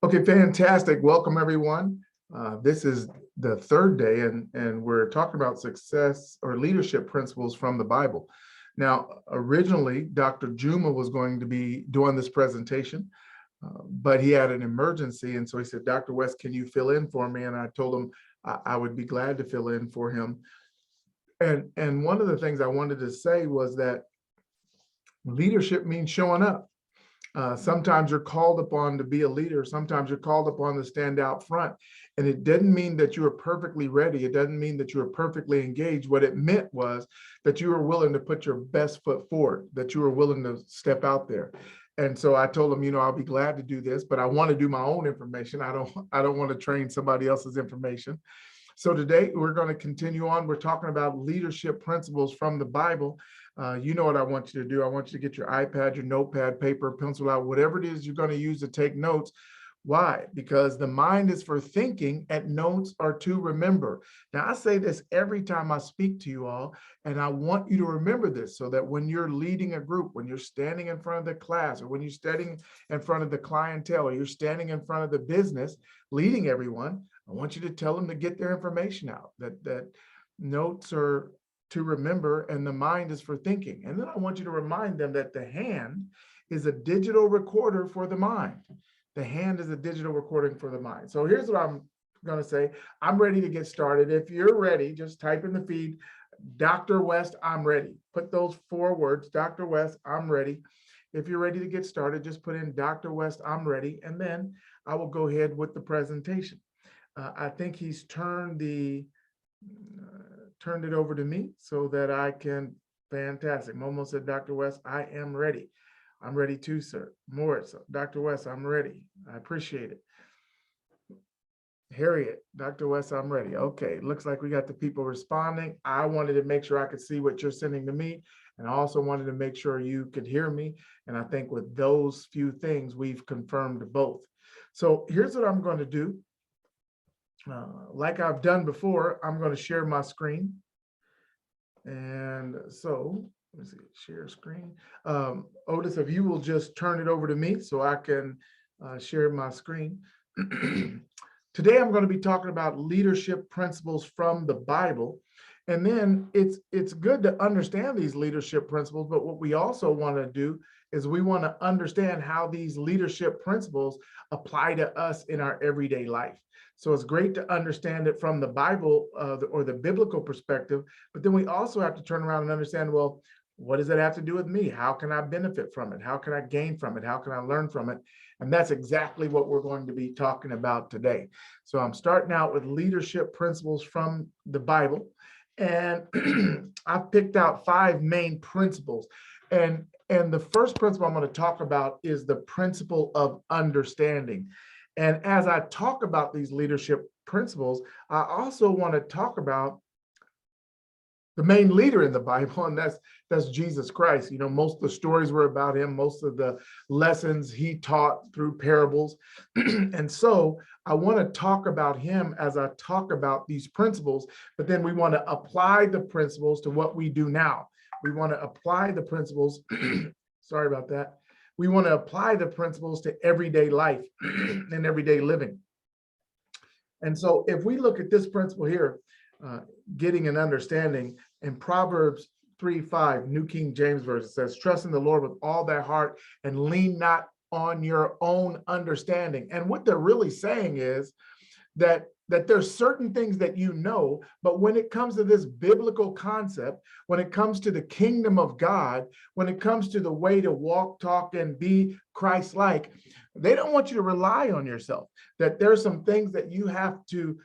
Okay, fantastic. Welcome, everyone. This is the third day, and we're talking about success or leadership principles from the Bible. Now, originally, Dr. Juma was going to be doing this presentation, but he had an emergency. And so he said, Dr. West, can you fill in for me? And I told him I would be glad to fill in for him. And one of the things I wanted to say was that leadership means showing up. Sometimes you're called upon to be a leader. Sometimes you're called upon to stand out front. And it doesn't mean that you are perfectly ready. It doesn't mean that you are perfectly engaged. What it meant was that you were willing to put your best foot forward, that you were willing to step out there. And so I told him, I'll be glad to do this, but I want to do my own information. I don't want to train somebody else's information. So today we're going to continue on. We're talking about leadership principles from the Bible. You know what I want you to do. I want you to get your iPad, your notepad, paper, pencil out, whatever it is you're going to use to take notes. Why? Because the mind is for thinking and notes are to remember. Now, I say this every time I speak to you all, and I want you to remember this so that when you're leading a group, when you're standing in front of the class, or when you're standing in front of the clientele, or you're standing in front of the business, leading everyone, I want you to tell them to get their information out, that notes are to remember and the mind is for thinking. And then I want you to remind them that the hand is a digital recorder for the mind. The hand is a digital recording for the mind. So here's what I'm going to say. I'm ready to get started. If you're ready, just type in the feed, Dr. West, I'm ready. Put those 4 words, Dr. West, I'm ready. If you're ready to get started, just put in Dr. West, I'm ready. And then I will go ahead with the presentation. I think he's turned it over to me so that I can. Fantastic. Momo said, Dr. West, I am ready. I'm ready too, sir. Morris, Dr. West, I'm ready. I appreciate it. Harriet, Dr. West, I'm ready. Okay, looks like we got the people responding. I wanted to make sure I could see what you're sending to me. And I also wanted to make sure you could hear me. And I think with those few things, we've confirmed both. So here's what I'm going to do. Like I've done before, I'm going to share my screen. And so, let me see, share screen. Otis, if you will just turn it over to me so I can share my screen. Today, I'm going to be talking about leadership principles from the Bible. And then it's good to understand these leadership principles, but what we also want to do is we want to understand how these leadership principles apply to us in our everyday life. So it's great to understand it from the Bible or the biblical perspective, but then we also have to turn around and understand, well, what does it have to do with me? How can I benefit from it? How can I gain from it? How can I learn from it? And that's exactly what we're going to be talking about today. So I'm starting out with leadership principles from the Bible. And I've picked out 5 main principles. And the first principle I'm going to talk about is the principle of understanding. And as I talk about these leadership principles, I also want to talk about the main leader in the Bible, and that's Jesus Christ. Most of the stories were about him. Most of the lessons he taught through parables. And so I want to talk about him as I talk about these principles, but then we want to apply the principles to what we do now. We want to apply the principles, sorry about that. We want to apply the principles to everyday life and everyday living. And so if we look at this principle here, getting an understanding, in Proverbs 3:5, New King James Version says, trust in the Lord with all thy heart and lean not on your own understanding. And what they're really saying is that there's certain things that but when it comes to this biblical concept, when it comes to the kingdom of God, when it comes to the way to walk, talk, and be Christ-like, they don't want you to rely on yourself, that there's some things that you have to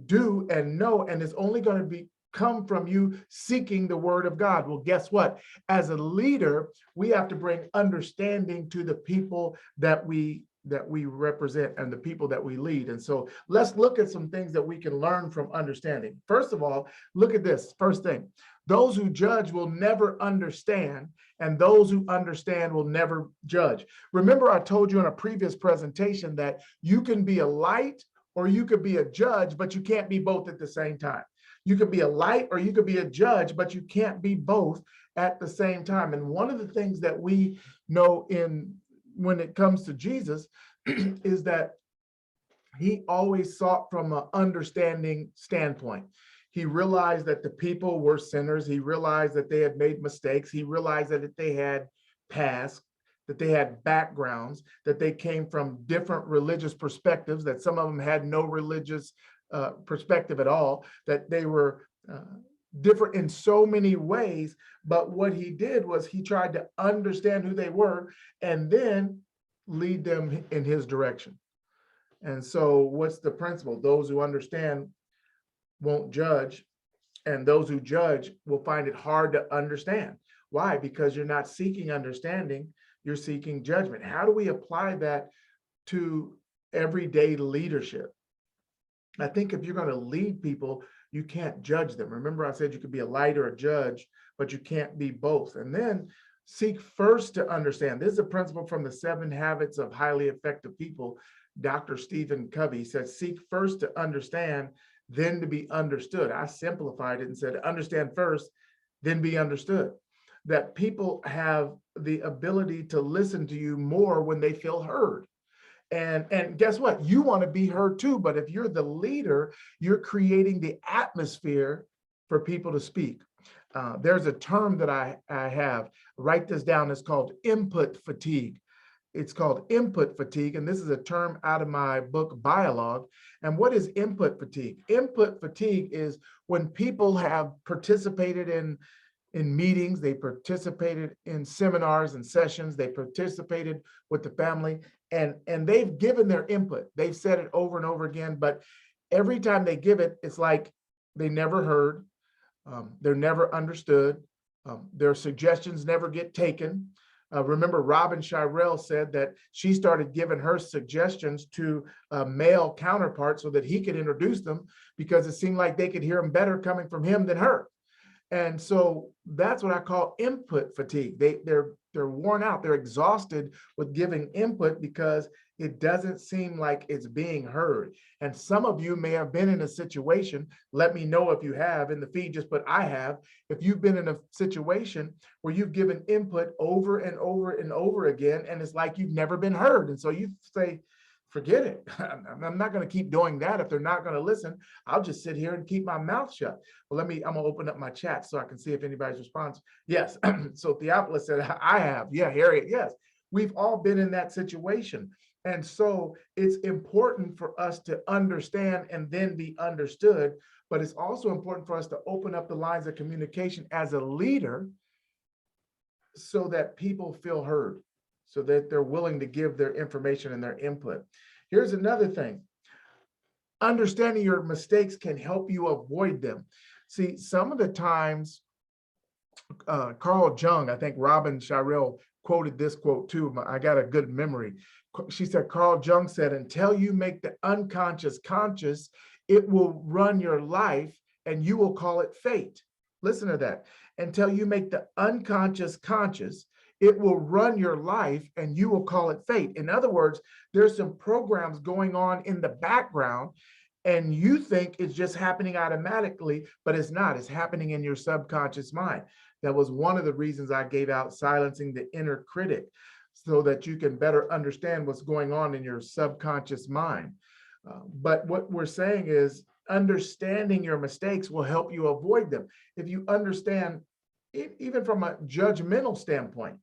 do and know, and it's only going to come from you seeking the word of God. Well, guess what? As a leader, we have to bring understanding to the people that we represent and the people that we lead. And so let's look at some things that we can learn from understanding. First of all, look at this. First thing, those who judge will never understand, and those who understand will never judge. Remember, I told you in a previous presentation that you can be a light or you could be a judge, but you can't be both at the same time. You could be a light or you could be a judge, but you can't be both at the same time. And one of the things that we know when it comes to Jesus is that he always sought from an understanding standpoint. He realized that the people were sinners. He realized that they had made mistakes. He realized that they had past, that they had backgrounds, that they came from different religious perspectives, that some of them had no religious perspective at all, that they were different in so many ways. But what he did was he tried to understand who they were and then lead them in his direction. And so what's the principle? Those who understand won't judge, and those who judge will find it hard to understand. Why? Because you're not seeking understanding, you're seeking judgment. How do we apply that to everyday leadership? I think if you're going to lead people, you can't judge them. Remember, I said you could be a light or a judge, but you can't be both. And then seek first to understand. This is a principle from the 7 Habits of Highly Effective People. Dr. Stephen Covey says, seek first to understand, then to be understood. I simplified it and said, understand first, then be understood. That people have the ability to listen to you more when they feel heard. And guess what? You want to be heard too, but if you're the leader, you're creating the atmosphere for people to speak. There's a term that I have, write this down, it's called input fatigue. It's called input fatigue, and this is a term out of my book, Dialogue. And what is input fatigue? Input fatigue is when people have participated in meetings, they participated in seminars and sessions, they participated with the family, and they've given their input. They've said it over and over again, but every time they give it, it's like they never heard, they're never understood, their suggestions never get taken. Remember, Robin Shirell said that she started giving her suggestions to a male counterpart so that he could introduce them because it seemed like they could hear them better coming from him than her. And so that's what I call input fatigue. They're worn out. They're exhausted with giving input because it doesn't seem like it's being heard. And some of you may have been in a situation, let me know if you have, in the feed, just put I have. If you've been in a situation where you've given input over and over and over again, and it's like you've never been heard. And so you say, forget it. I'm not going to keep doing that. If they're not going to listen, I'll just sit here and keep my mouth shut. Well, I'm going to open up my chat so I can see if anybody's response. Yes. So Theophilus said, I have. Yeah, Harriet, yes. We've all been in that situation. And so it's important for us to understand and then be understood, but it's also important for us to open up the lines of communication as a leader so that people feel heard, so that they're willing to give their information and their input. Here's another thing. Understanding your mistakes can help you avoid them. See, some of the times, Carl Jung, I think Robin Shirell quoted this quote too. I got a good memory. She said, Carl Jung said, until you make the unconscious conscious, it will run your life and you will call it fate. Listen to that. Until you make the unconscious conscious, it will run your life and you will call it fate. In other words, there's some programs going on in the background and you think it's just happening automatically, but it's not. It's happening in your subconscious mind. That was one of the reasons I gave out Silencing the Inner Critic, so that you can better understand what's going on in your subconscious mind. But what we're saying is understanding your mistakes will help you avoid them. If you understand, even from a judgmental standpoint,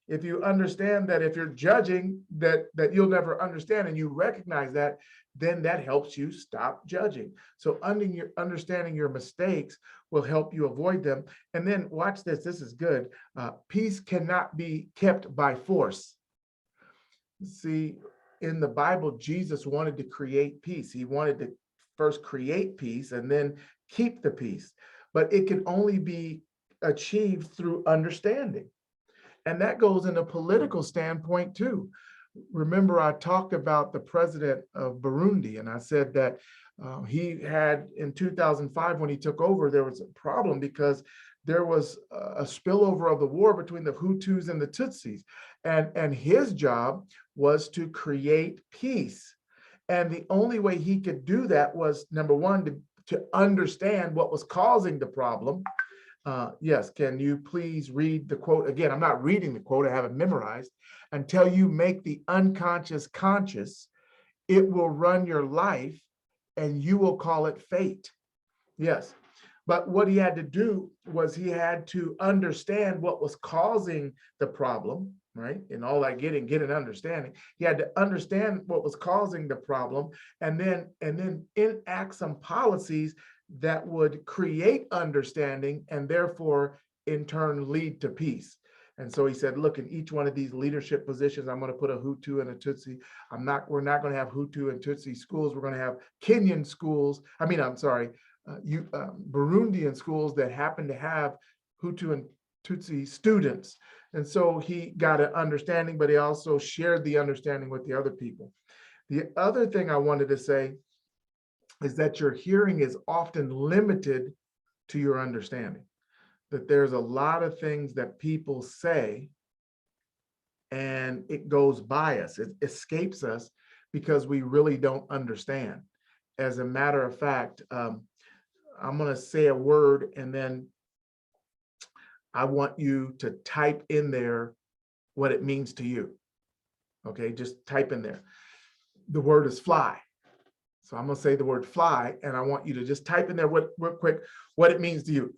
if you understand that if you're judging that you'll never understand and you recognize that, then that helps you stop judging. So understanding your mistakes will help you avoid them. And then watch this, this is good. Peace cannot be kept by force. See, in the Bible, Jesus wanted to create peace. He wanted to first create peace and then keep the peace. But it can only be achieved through understanding. And that goes in a political standpoint too. Remember, I talked about the president of Burundi, and I said that he had, in 2005, when he took over, there was a problem because there was a spillover of the war between the Hutus and the Tutsis. And his job was to create peace. And the only way he could do that was, number one, to understand what was causing the problem. Yes, can you please read the quote again? I'm not reading the quote, I have it memorized. Until you make the unconscious conscious, it will run your life and you will call it fate. Yes. But what he had to do was he had to understand what was causing the problem, right? And all that get an understanding. He had to understand what was causing the problem and then enact some policies that would create understanding and therefore in turn lead to peace. And so he said, look, in each one of these leadership positions, I'm going to put a Hutu and a Tutsi. We're not going to have Hutu and Tutsi schools. We're going to have Kenyan schools. Burundian schools that happen to have Hutu and Tutsi students. And so he got an understanding, but he also shared the understanding with the other people. The other thing I wanted to say is that your hearing is often limited to your understanding, that there's a lot of things that people say and it goes by us, it escapes us because we really don't understand. As a matter of fact, I'm going to say a word and then I want you to type in there what it means to you. Okay, just type in there. The word is fly. So I'm going to say the word fly and I want you to just type in there real quick what it means to you.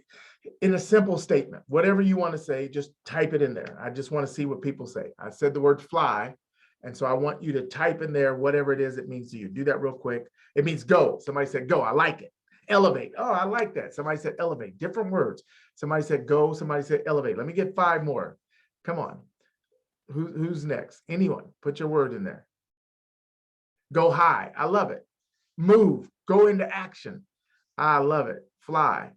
In a simple statement, whatever you want to say, just type it in there. I just want to see what people say. I said the word fly. And so I want you to type in there whatever it is it means to you. Do that real quick. It means go. Somebody said go. I like it. Elevate. Oh, I like that. Somebody said elevate. Different words. Somebody said go. Somebody said elevate. Let me get 5 more. Come on. Who's next? Anyone? Put your word in there. Go high. I love it. Move. Go into action. I love it. Fly.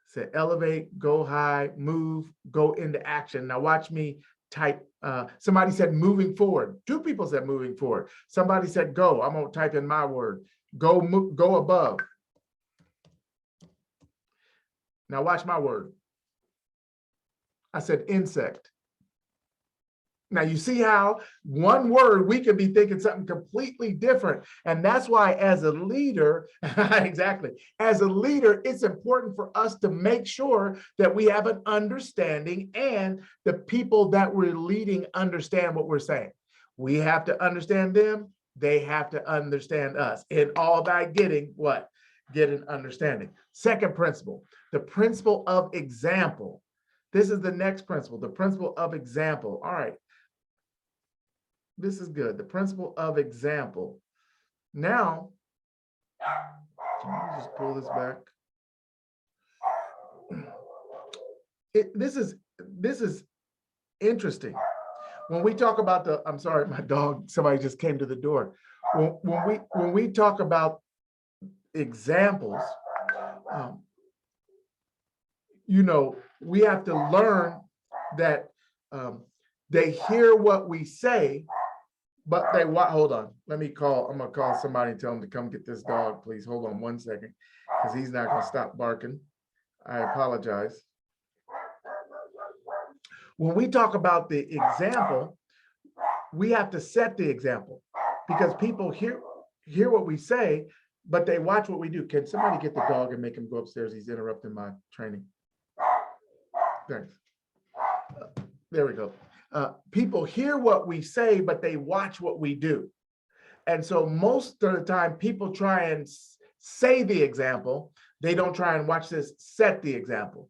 Said elevate, go high, move, go into action. Now watch me type. Somebody said moving forward. 2 people said moving forward. Somebody said go. I'm going to type in my word. Go above. Now watch my word. I said insect. Now you see how one word we could be thinking something completely different. And that's why as a leader, exactly, as a leader, it's important for us to make sure that we have an understanding and the people that we're leading understand what we're saying. We have to understand them. They have to understand us. And all by getting what? Get an understanding. Second principle, the principle of example. This is the next principle, the principle of example. All right. This is good. The principle of example. Now, can you just pull this back? This is interesting. When we talk about the, I'm sorry, my dog, somebody just came to the door. When we talk about examples, we have to learn that they hear what we say, but they hold on. I'm going to call somebody and tell them to come get this dog, please. Hold on 1 second, because he's not going to stop barking. I apologize. When we talk about the example, we have to set the example because people hear what we say, but they watch what we do. Can somebody get the dog and make him go upstairs? He's interrupting my training. Thanks. There we go. People hear what we say, but they watch what we do. And so most of the time, people try and say the example. They don't try and watch this, set the example.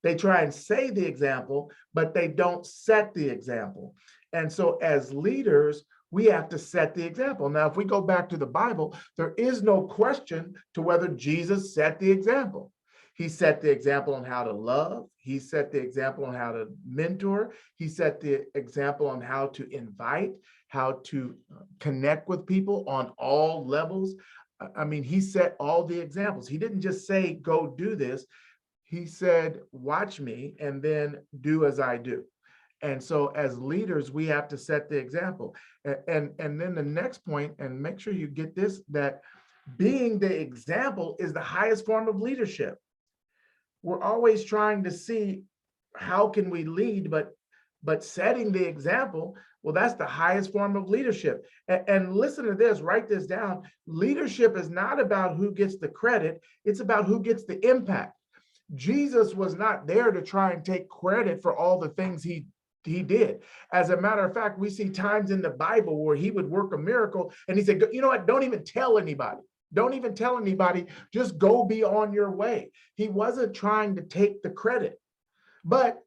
They try and say the example, but they don't set the example. And so as leaders, we have to set the example. Now, if we go back to the Bible, there is no question to whether Jesus set the example. He set the example on how to love. He set the example on how to mentor. He set the example on how to invite, how to connect with people on all levels. I mean, he set all the examples. He didn't just say, go do this. He said, watch me and then do as I do. And so as leaders, we have to set the example. And then the next point, and make sure you get this, that being the example is the highest form of leadership. We're always trying to see how can we lead, but setting the example, well, that's the highest form of leadership. And listen to this, write this down. Leadership is not about who gets the credit. It's about who gets the impact. Jesus was not there to try and take credit for all the things he He did. As a matter of fact, we see times in the Bible where he would work a miracle and he said, you know what? Don't even tell anybody. Don't even tell anybody. Just go be on your way. He wasn't trying to take the credit, but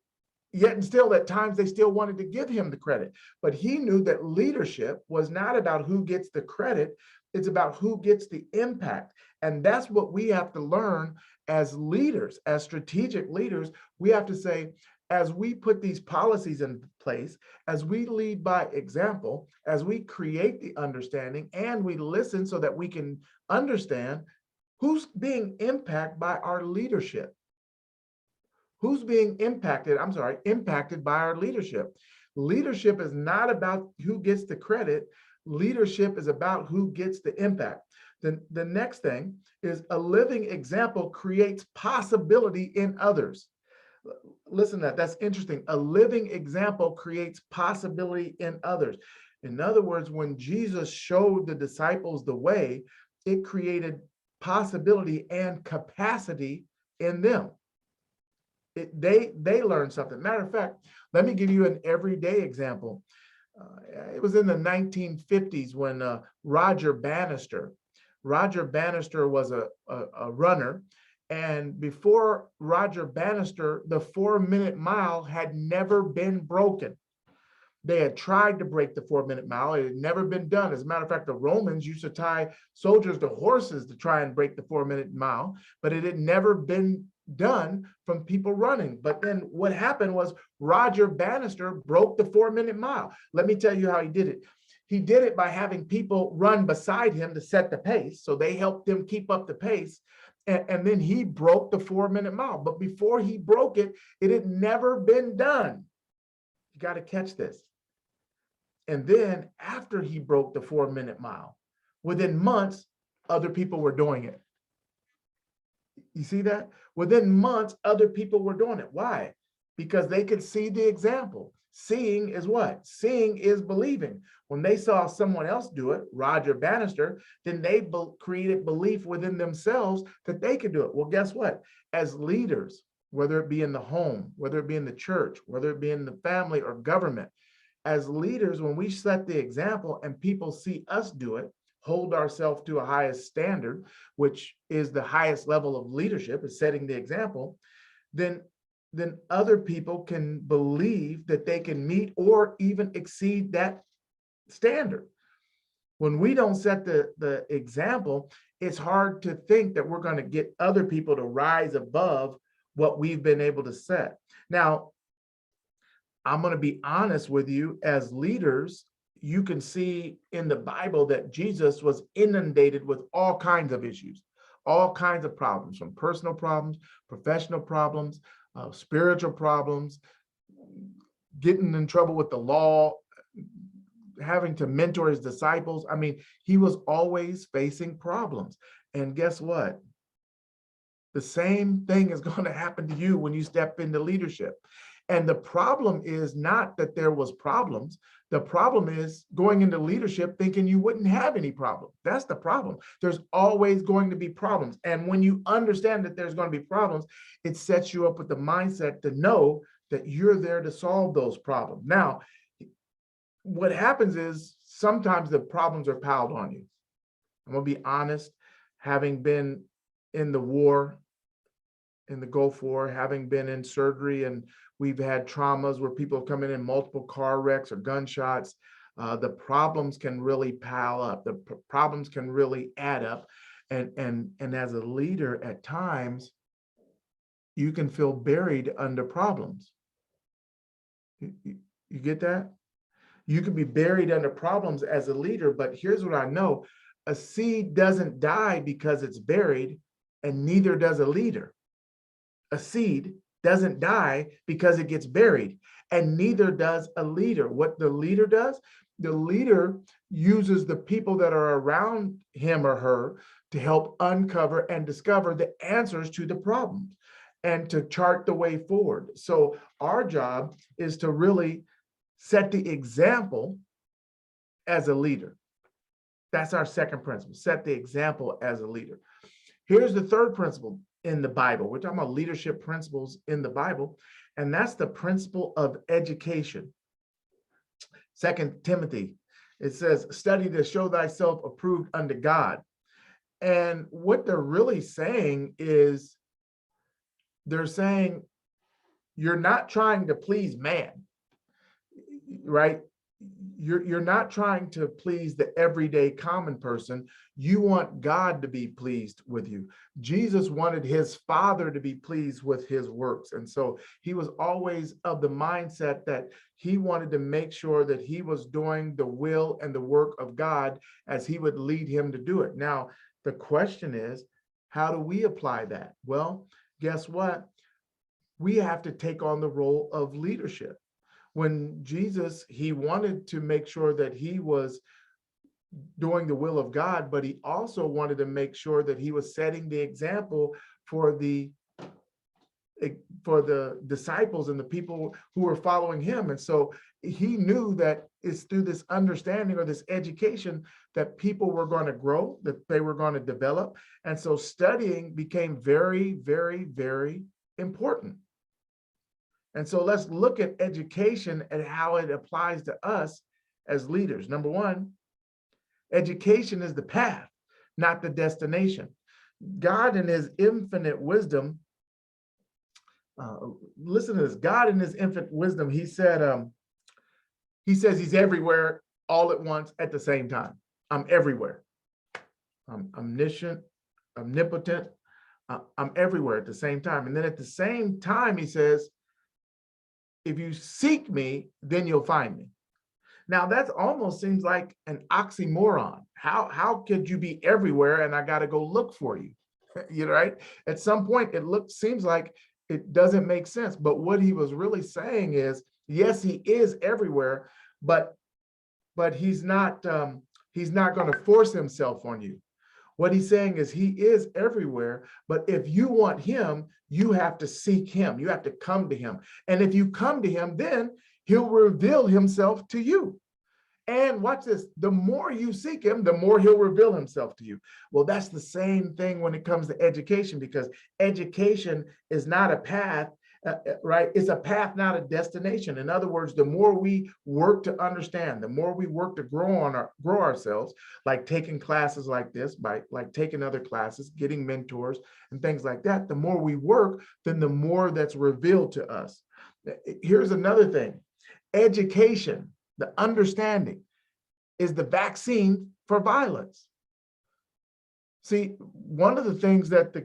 yet and still at times they still wanted to give him the credit. But he knew that leadership was not about who gets the credit. It's about who gets the impact. And that's what we have to learn as leaders, as strategic leaders. We have to say, as we put these policies in place, as we lead by example, as we create the understanding and we listen so that we can understand who's being impacted by our leadership. Who's being impacted by our leadership. Leadership is not about who gets the credit. Leadership is about who gets the impact. The next thing is a living example creates possibility in others. Listen to that. That's interesting. A living example creates possibility in others. In other words, when Jesus showed the disciples the way, it created possibility and capacity in them. They learned something. Matter of fact, let me give you an everyday example. It was in the 1950s when Roger Bannister was a runner. And before Roger Bannister, the 4-minute mile had never been broken. They had tried to break the 4-minute mile. It had never been done. As a matter of fact, the Romans used to tie soldiers to horses to try and break the 4-minute mile, but it had never been done from people running. But then what happened was Roger Bannister broke the 4-minute mile. Let me tell you how he did it. He did it by having people run beside him to set the pace. So they helped him keep up the pace. And then he broke the 4-minute mile. But before he broke it, it had never been done. You got to catch this. And then after he broke the 4-minute mile, within months, other people were doing it. You see that? Within months, other people were doing it. Why? Because they could see the example. Seeing is what? Seeing is believing. When they saw someone else do it, Roger Bannister, then they created belief within themselves that they could do it. Well, guess what? As leaders, whether it be in the home, whether it be in the church, whether it be in the family or government, as leaders, when we set the example and people see us do it, hold ourselves to a highest standard, which is the highest level of leadership, is setting the example, then other people can believe that they can meet or even exceed that standard. When we don't set the example, it's hard to think that we're going to get other people to rise above what we've been able to set. Now, I'm going to be honest with you, as leaders, you can see in the Bible that Jesus was inundated with all kinds of issues, all kinds of problems, from personal problems, professional problems, spiritual problems, getting in trouble with the law, having to mentor his disciples. I mean, he was always facing problems. And guess what? The same thing is going to happen to you when you step into leadership. And the problem is not that there was problems. The problem is going into leadership thinking you wouldn't have any problem. That's the problem. There's always going to be problems. And when you understand that there's going to be problems, it sets you up with the mindset to know that you're there to solve those problems. Now, what happens is sometimes the problems are piled on you. I'm going to be honest, having been in the war, in the Gulf War, having been in surgery, and we've had traumas where people have come in multiple car wrecks or gunshots. The problems can really pile up. The problems can really add up. And as a leader, at times, you can feel buried under problems. You get that? You can be buried under problems as a leader, but here's what I know. A seed doesn't die because it's buried, and neither does a leader. A seed doesn't die because it gets buried, and neither does a leader. What the leader does, the leader uses the people that are around him or her to help uncover and discover the answers to the problems and to chart the way forward. So our job is to really set the example as a leader. That's our second principle, set the example as a leader. Here's the third principle in the Bible. We're talking about leadership principles in the Bible. And that's the principle of education. 2 Timothy, it says, study to show thyself approved unto God. And what they're really saying is, they're saying you're not trying to please man, right? You're not trying to please the everyday common person. You want God to be pleased with you. Jesus wanted his Father to be pleased with his works. And so he was always of the mindset that he wanted to make sure that he was doing the will and the work of God as he would lead him to do it. Now, the question is, how do we apply that? Well, guess what? We have to take on the role of leadership. When Jesus, he wanted to make sure that he was doing the will of God, but he also wanted to make sure that he was setting the example for the disciples and the people who were following him. And so he knew that it's through this understanding or this education that people were going to grow, that they were going to develop. And so studying became very, very, very important. And so let's look at education and how it applies to us as leaders. Number one, education is the path, not the destination. God in his infinite wisdom, listen to this, God in his infinite wisdom, he says he's everywhere all at once at the same time. I'm everywhere. I'm omniscient, omnipotent. I'm everywhere at the same time. And then at the same time, he says, if you seek me, then you'll find me. Now that almost seems like an oxymoron. How could you be everywhere and I got to go look for you? You know, right? At some point, seems like it doesn't make sense. But what he was really saying is, yes, he is everywhere, but he's not going to force himself on you. What he's saying is he is everywhere, but if you want him, you have to seek him. You have to come to him. And if you come to him, then he'll reveal himself to you. And watch this, the more you seek him, the more he'll reveal himself to you. Well, that's the same thing when it comes to education, because education is not a path, right? It's a path, not a destination. In other words, the more we work to understand, the more we work to grow ourselves, like taking classes like this, like taking other classes, getting mentors and things like that, the more we work, then the more that's revealed to us. Here's another thing. Education, the understanding, is the vaccine for violence. See, one of the things that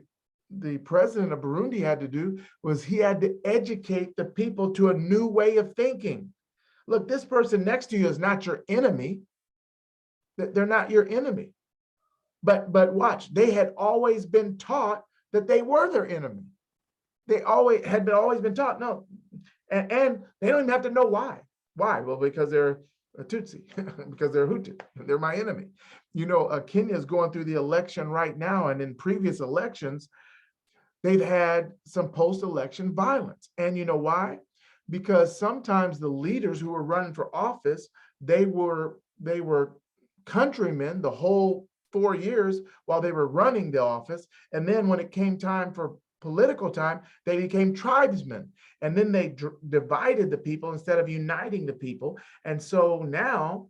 the president of Burundi had to do was he had to educate the people to a new way of thinking. Look, this person next to you is not your enemy. They're not your enemy. But watch, they had always been taught that they were their enemy. They always been taught, no. And they don't even have to know why. Why? Well, because they're a Tutsi, because they're Hutu, they're my enemy. You know, Kenya is going through the election right now, and in previous elections, they've had some post-election violence. And you know why? Because sometimes the leaders who were running for office, they were countrymen the whole 4 years while they were running the office. And then when it came time for political time, they became tribesmen. And then they divided the people instead of uniting the people. And so now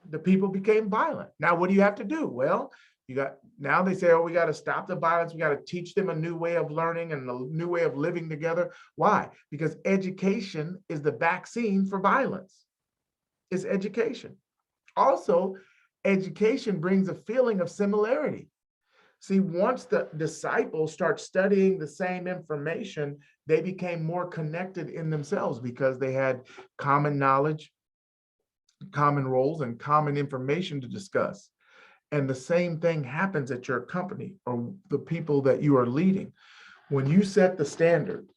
the people became violent. Now, what do you have to do? Well, now they say, oh, we got to stop the violence. We got to teach them a new way of learning and a new way of living together. Why? Because education is the vaccine for violence. It's education. Also, education brings a feeling of similarity. See, once the disciples start studying the same information, they became more connected in themselves because they had common knowledge, common roles, and common information to discuss. And the same thing happens at your company or the people that you are leading. When you set the standard,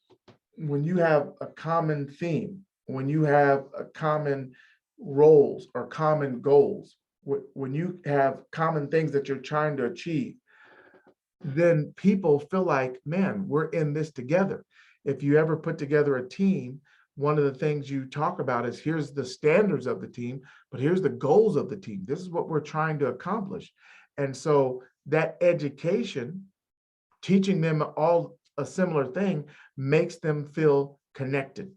when you have a common theme, when you have a common roles or common goals, when you have common things that you're trying to achieve, then people feel like, man, we're in this together. If you ever put together a team, one of the things you talk about is here's the standards of the team, but here's the goals of the team. This is what we're trying to accomplish. And so that education, teaching them all a similar thing, makes them feel connected.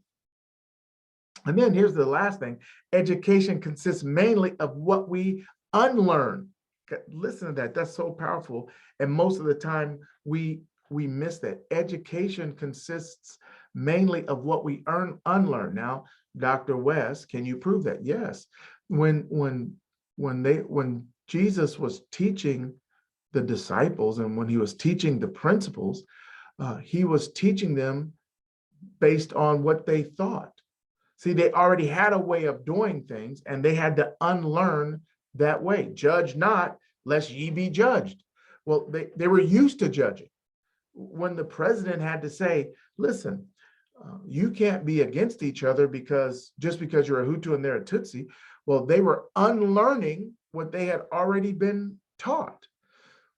And then here's the last thing. Education consists mainly of what we unlearn. Listen to that. That's so powerful. And most of the time we miss that. Education consists mainly of what we unlearn. Now, Dr. West, can you prove that? Yes. When Jesus was teaching the disciples and when he was teaching the principles, he was teaching them based on what they thought. See, they already had a way of doing things and they had to unlearn that way. Judge not, lest ye be judged. Well, they were used to judging. When the president had to say, listen, you can't be against each other just because you're a Hutu and they're a Tutsi. Well, they were unlearning what they had already been taught.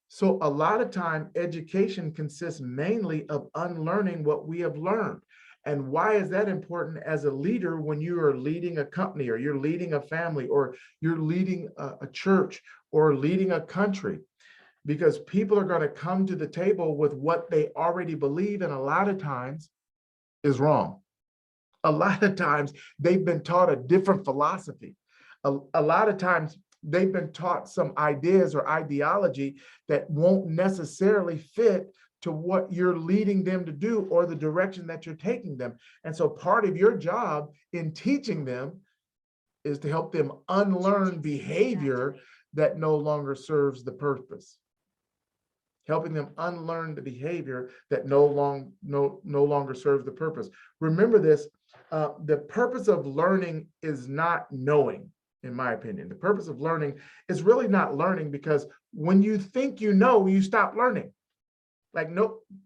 So a lot of time, education consists mainly of unlearning what we have learned. And why is that important as a leader when you are leading a company or you're leading a family or you're leading a church or leading a country? Because people are going to come to the table with what they already believe, and a lot of times is wrong. A lot of times they've been taught a different philosophy. A lot of times they've been taught some ideas or ideology that won't necessarily fit to what you're leading them to do or the direction that you're taking them. And so part of your job in teaching them is to help them unlearn behavior that no longer serves the purpose. Helping them unlearn the behavior that no longer serves the purpose. Remember this, the purpose of learning is not knowing, in my opinion. The purpose of learning is really not learning, because when you think you know, you stop learning. Like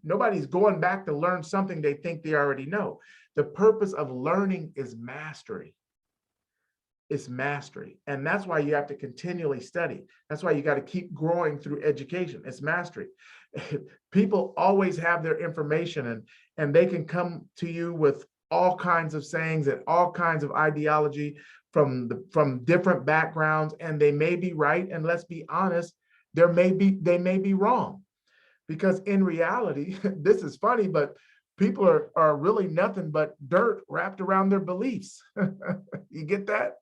nobody's going back to learn something they think they already know. The purpose of learning is mastery. It's mastery. And that's why you have to continually study. That's why you got to keep growing through education. It's mastery. People always have their information and they can come to you with all kinds of sayings and all kinds of ideology from different backgrounds, and they may be right. And let's be honest, they may be wrong. Because in reality, this is funny, but people are really nothing but dirt wrapped around their beliefs. You get that?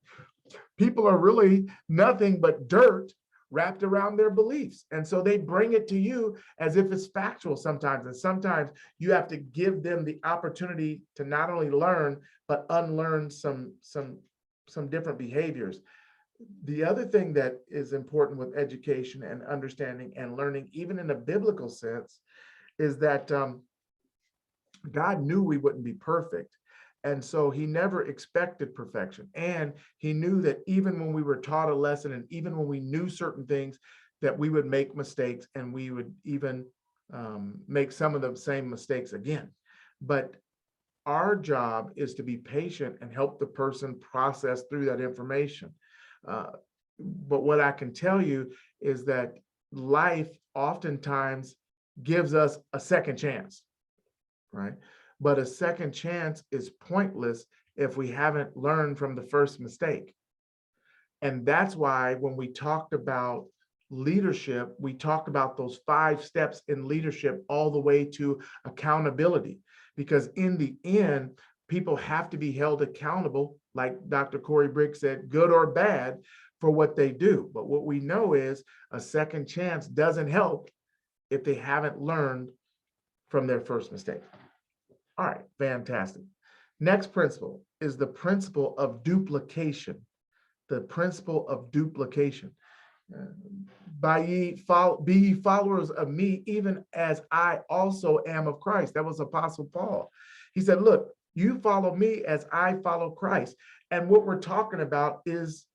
People are really nothing but dirt wrapped around their beliefs. And so they bring it to you as if it's factual sometimes. And sometimes you have to give them the opportunity to not only learn, but unlearn some different behaviors. The other thing that is important with education and understanding and learning, even in a biblical sense, is that God knew we wouldn't be perfect. And so he never expected perfection. And he knew that even when we were taught a lesson and even when we knew certain things, that we would make mistakes and we would even make some of the same mistakes again. But our job is to be patient and help the person process through that information. But what I can tell you is that life oftentimes gives us a second chance, right? But a second chance is pointless if we haven't learned from the first mistake. And that's why when we talked about leadership, we talked about those 5 steps in leadership all the way to accountability. Because in the end, people have to be held accountable, like Dr. Corey Briggs said, good or bad, for what they do. But what we know is a second chance doesn't help if they haven't learned from their first mistake. All right, fantastic. Next principle is the principle of duplication. The principle of duplication. Be ye followers of me, even as I also am of Christ. That was Apostle Paul. He said, look, you follow me as I follow Christ. And what we're talking about is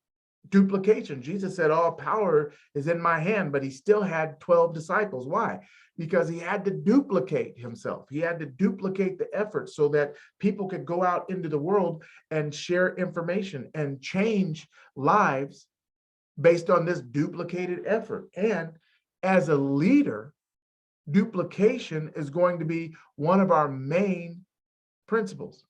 duplication. Jesus said, all power is in my hand, but he still had 12 disciples. Why? Because he had to duplicate himself. He had to duplicate the effort so that people could go out into the world and share information and change lives based on this duplicated effort. And as a leader, duplication is going to be one of our main principles.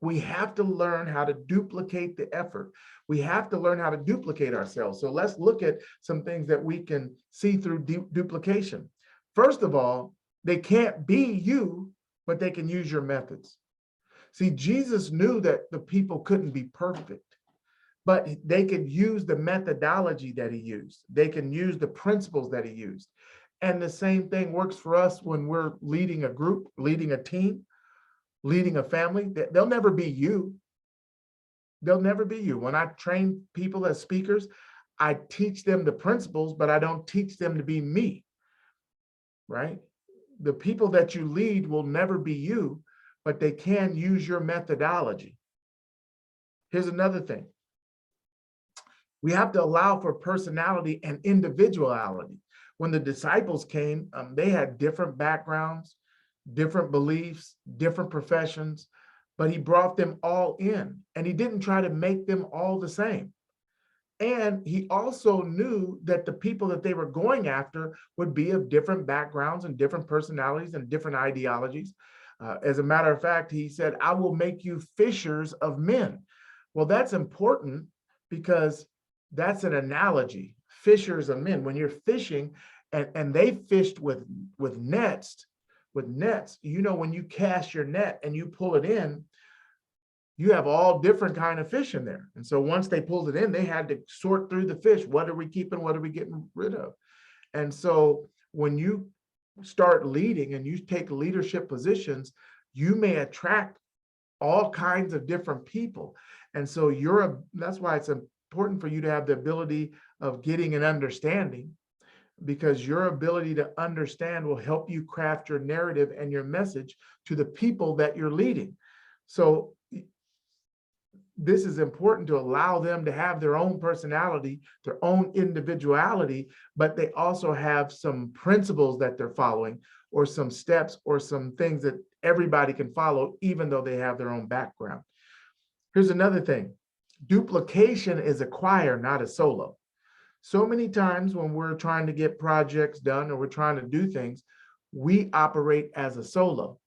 We have to learn how to duplicate the effort. We have to learn how to duplicate ourselves. So let's look at some things that we can see through duplication. First of all, they can't be you, but they can use your methods. See, Jesus knew that the people couldn't be perfect, but they could use the methodology that he used. They can use the principles that he used. And the same thing works for us when we're leading a group, leading a team, leading a family. They'll never be you. They'll never be you. When I train people as speakers, I teach them the principles, but I don't teach them to be me, right? The people that you lead will never be you, but they can use your methodology. Here's another thing. We have to allow for personality and individuality. When the disciples came, they had different backgrounds, different beliefs, different professions, but he brought them all in, and he didn't try to make them all the same. And he also knew that the people that they were going after would be of different backgrounds and different personalities and different ideologies. As a matter of fact, he said, I will make you fishers of men. Well, that's important because that's an analogy, fishers of men. When you're fishing, and they fished with nets, you know, when you cast your net and you pull it in, you have all different kind of fish in there. And so once they pulled it in, they had to sort through the fish. What are we keeping? What are we getting rid of? And so when you start leading and you take leadership positions, you may attract all kinds of different people. And so that's why it's important for you to have the ability of getting an understanding, because your ability to understand will help you craft your narrative and your message to the people that you're leading. So this is important to allow them to have their own personality, their own individuality, but they also have some principles that they're following, or some steps, or some things that everybody can follow, even though they have their own background. Here's another thing. Duplication is a choir, not a solo. So many times when we're trying to get projects done or we're trying to do things, we operate as a solo.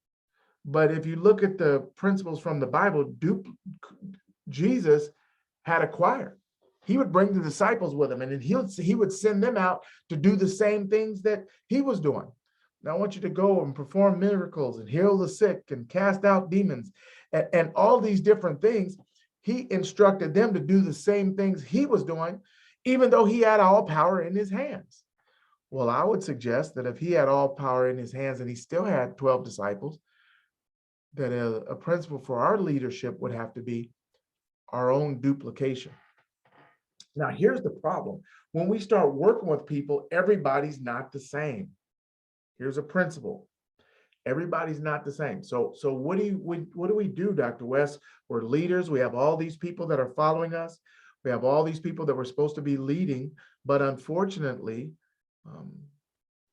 But if you look at the principles from the Bible, Jesus had a choir. He would bring the disciples with him, and he would send them out to do the same things that he was doing. Now I want you to go and perform miracles and heal the sick and cast out demons and all these different things. He instructed them to do the same things he was doing, even though he had all power in his hands. Well, I would suggest that if he had all power in his hands and he still had 12 disciples, that a principle for our leadership would have to be our own duplication. Now, here's the problem. When we start working with people, everybody's not the same. Here's a principle. Everybody's not the same. So what do we do, Dr. West? We're leaders. We have all these people that are following us. We have all these people that we're supposed to be leading, but unfortunately,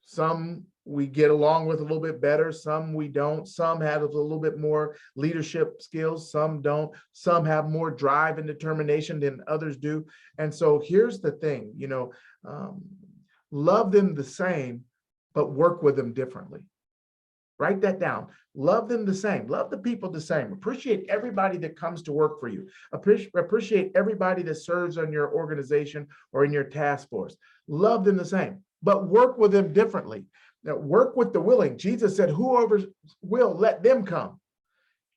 some we get along with a little bit better, some we don't. Some have a little bit more leadership skills, some don't. Some have more drive and determination than others do. And so here's the thing, love them the same, but work with them differently. Write that down. Love them the same. Love the people the same. Appreciate everybody that comes to work for you. Appreciate everybody that serves on your organization or in your task force. Love them the same, but work with them differently. Now, work with the willing. Jesus said, whoever will, let them come.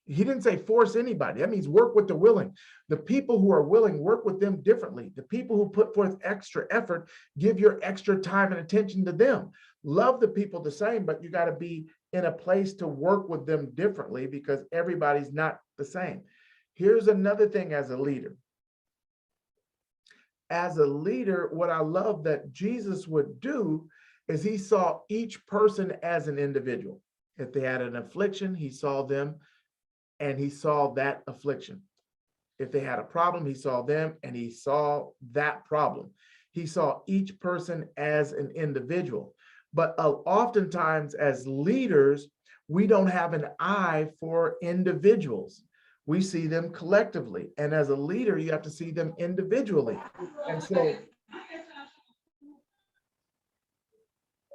He didn't say force anybody. That means work with the willing. The people who are willing, work with them differently. The people who put forth extra effort, give your extra time and attention to them. Love the people the same, but you got to be in a place to work with them differently, because everybody's not the same. Here's another thing as a leader. As a leader, what I love that Jesus would do is he saw each person as an individual. If they had an affliction, he saw them and he saw that affliction. If they had a problem, he saw them and he saw that problem. He saw each person as an individual. But oftentimes as leaders, we don't have an eye for individuals. We see them collectively. And as a leader, you have to see them individually. And so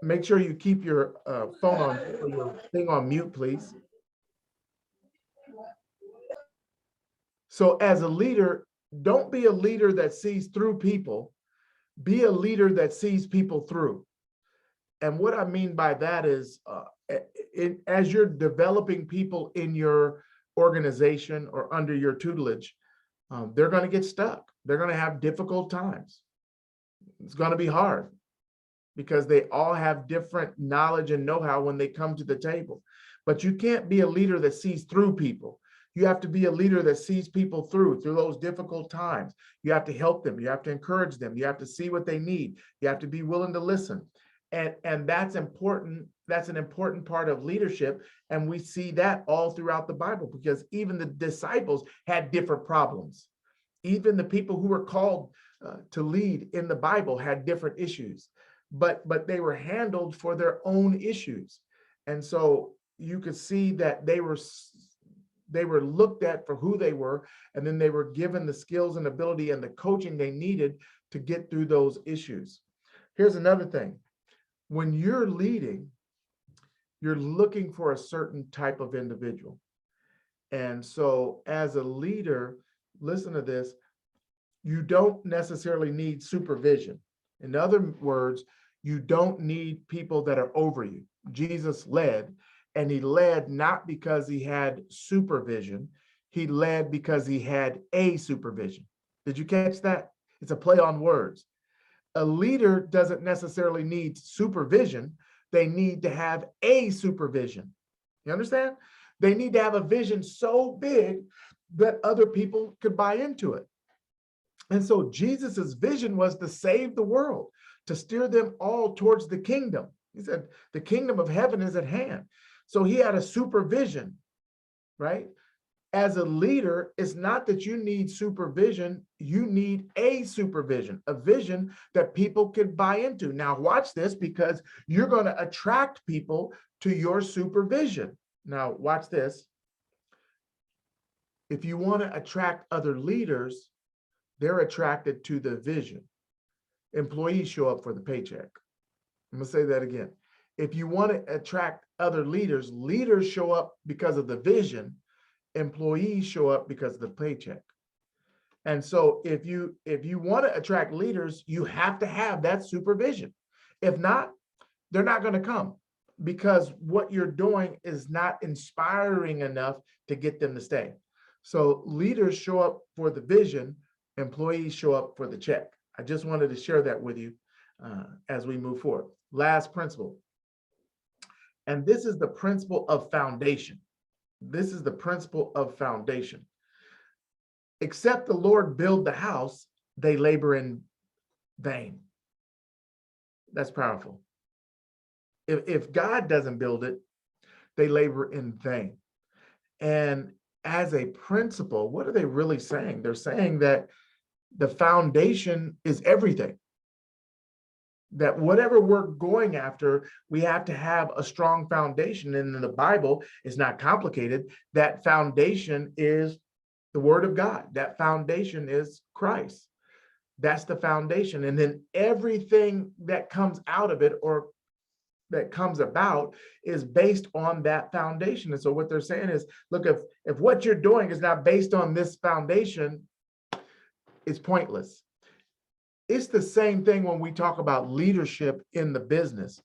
make sure you keep your phone on, or your thing on mute, please. So as a leader, don't be a leader that sees through people. Be a leader that sees people through. And what I mean by that is, as you're developing people in your organization or under your tutelage, they're going to get stuck. They're going to have difficult times. It's going to be hard because they all have different knowledge and know-how when they come to the table. But you can't be a leader that sees through people. You have to be a leader that sees people through those difficult times. You have to help them. You have to encourage them. You have to see what they need. You have to be willing to listen. And that's important. That's an important part of leadership. And we see that all throughout the Bible, because even the disciples had different problems. Even the people who were called to lead in the Bible had different issues, but they were handled for their own issues. And so you could see that they were looked at for who they were, and then they were given the skills and ability and the coaching they needed to get through those issues. Here's another thing. When you're leading, you're looking for a certain type of individual. And so as a leader, listen to this, you don't necessarily need supervision. In other words, you don't need people that are over you. Jesus led, and he led not because he had supervision. He led because he had a supervision. Did you catch that? It's a play on words. A leader doesn't necessarily need supervision. They need to have a supervision. You understand? They need to have a vision so big that other people could buy into it. And so Jesus's vision was to save the world, to steer them all towards the kingdom. He said, the kingdom of heaven is at hand. So he had a supervision, right? As a leader, it's not that you need supervision, you need a supervision, a vision that people can buy into. Now watch this, because you're going to attract people to your supervision. Now watch this. If you want to attract other leaders, they're attracted to the vision. Employees show up for the paycheck. I'm going to say that again. If you want to attract other leaders, leaders show up because of the vision. Employees show up because of the paycheck. And so if you want to attract leaders, you have to have that supervision. If not, they're not going to come, because what you're doing is not inspiring enough to get them to stay. So leaders show up for the vision, employees show up for the check. I just wanted to share that with you as we move forward. Last principle. And this is the principle of foundation. This is the principle of foundation. Except the Lord build the house, they labor in vain. That's powerful. If God doesn't build it, they labor in vain. And as a principle, what are they really saying? They're saying that the foundation is everything. That whatever we're going after, we have to have a strong foundation. And in the Bible, it's not complicated. That foundation is the Word of God. That foundation is Christ. That's the foundation. And then everything that comes out of it, or that comes about, is based on that foundation. And so what they're saying is, look, if what you're doing is not based on this foundation, it's pointless. It's the same thing when we talk about leadership in the business.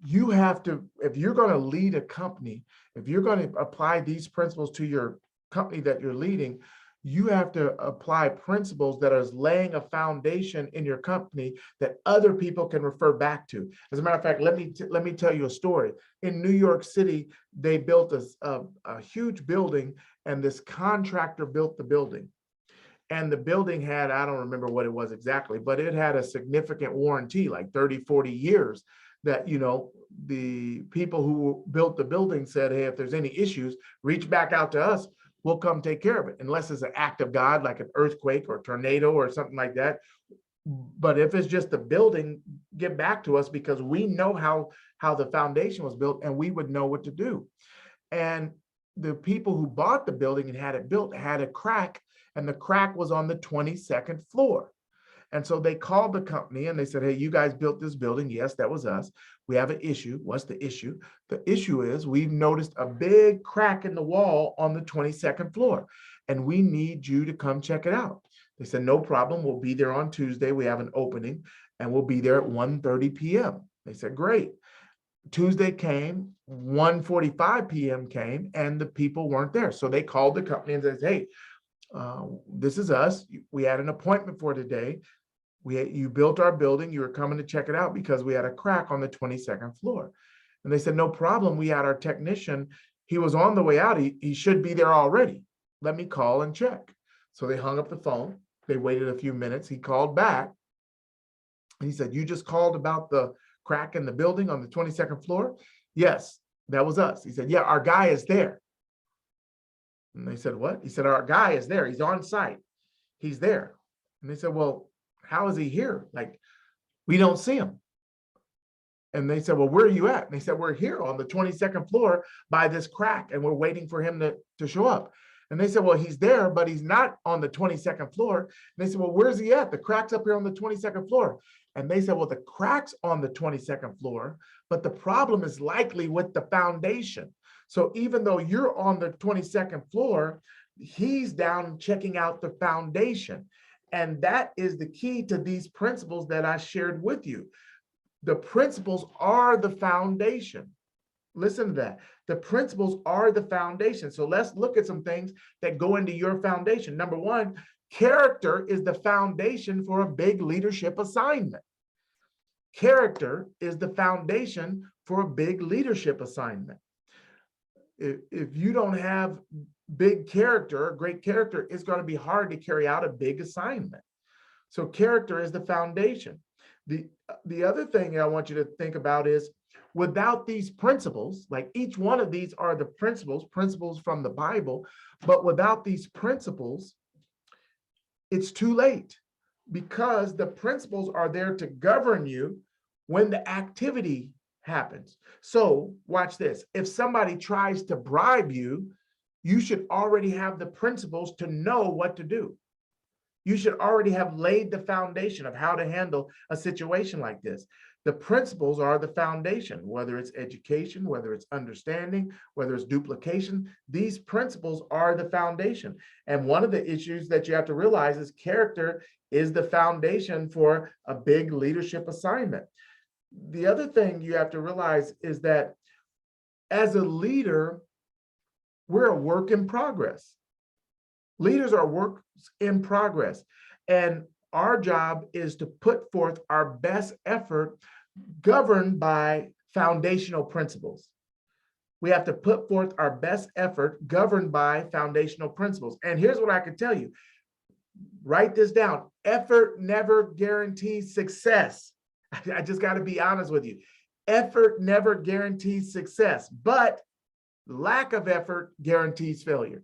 You have to, if you're going to lead a company, if you're going to apply these principles to your company that you're leading, you have to apply principles that are laying a foundation in your company that other people can refer back to. As a matter of fact, let me tell you a story. In New York City, they built a huge building, and this contractor built the building. And the building had, I don't remember what it was exactly, but it had a significant warranty, like 30, 40 years, that, you know, the people who built the building said, hey, if there's any issues, reach back out to us. We'll come take care of it, unless it's an act of God, like an earthquake or tornado or something like that. But if it's just the building, get back to us, because we know how the foundation was built, and we would know what to do. And the people who bought the building and had it built had a crack, and the crack was on the 22nd floor. And so they called the company and they said, hey, you guys built this building. Yes, that was us. We have an issue. What's the issue? The issue is we've noticed a big crack in the wall on the 22nd floor, and we need you to come check it out. They said, no problem. We'll be there on Tuesday. We have an opening, and we'll be there at 1:30 p.m. They said, great. Tuesday came, 1:45 p.m. came, and the people weren't there. So they called the company and said, hey, this is us. We had an appointment for today. You built our building. You were coming to check it out because we had a crack on the 22nd floor. And they said, no problem. We had our technician. He was on the way out. He should be there already. Let me call and check. So they hung up the phone. They waited a few minutes. He called back. And he said, you just called about the crack in the building on the 22nd floor? Yes, that was us. He said, yeah, our guy is there. And they said, what? He said, our guy is there. He's on site. He's there. And they said, well, how is he here? Like, we don't see him. And they said, well, where are you at? And they said, we're here on the 22nd floor by this crack, and we're waiting for him to show up. And they said, well, he's there, but he's not on the 22nd floor. And they said, well, where's he at? The crack's up here on the 22nd floor. And they said, well, the crack's on the 22nd floor, but the problem is likely with the foundation. So even though you're on the 22nd floor, he's down checking out the foundation. And that is the key to these principles that I shared with you. The principles are the foundation. Listen to that. The principles are the foundation. So let's look at some things that go into your foundation. Number one, character is the foundation for a big leadership assignment. Character is the foundation for a big leadership assignment. If you don't have big character, great character, it's going to be hard to carry out a big assignment. So character is the foundation. The other thing I want you to think about is, without these principles, like each one of these are the principles from the Bible, but without these principles, it's too late, because the principles are there to govern you when the activity happens. So watch this. If somebody tries to bribe you, you should already have the principles to know what to do. You should already have laid the foundation of how to handle a situation like this. The principles are the foundation, whether it's education, whether it's understanding, whether it's duplication. These principles are the foundation. And one of the issues that you have to realize is character is the foundation for a big leadership assignment. The other thing you have to realize is that as a leader, we're a work in progress. Leaders are works in progress, and our job is to put forth our best effort governed by foundational principles. We have to put forth our best effort governed by foundational principles. And here's what I can tell you. Write this down. Effort never guarantees success. I just got to be honest with you. Effort never guarantees success, but lack of effort guarantees failure.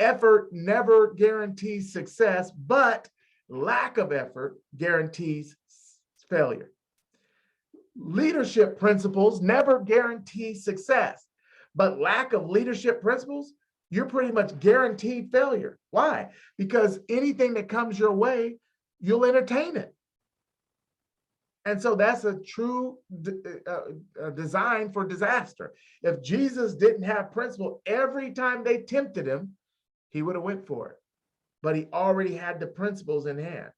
Effort never guarantees success, but lack of effort guarantees failure. Leadership principles never guarantee success, but lack of leadership principles, you're pretty much guaranteed failure. Why? Because anything that comes your way, you'll entertain it. And so that's a true design for disaster. If Jesus didn't have principle, every time they tempted him, he would have went for it. But he already had the principles in hand.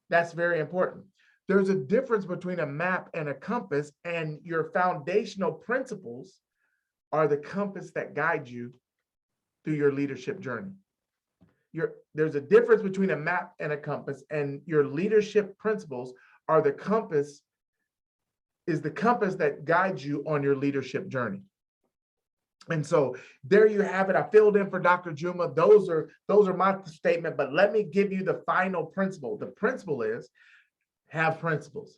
That's very important. There's a difference between a map and a compass, and your foundational principles are the compass that guide you through your leadership journey. There's a difference between a map and a compass, and your leadership principles are the compass that guides you on your leadership journey. And so there you have it. I filled in for Dr. Juma. Those are my statement, but let me give you the final principle. The principle is have principles.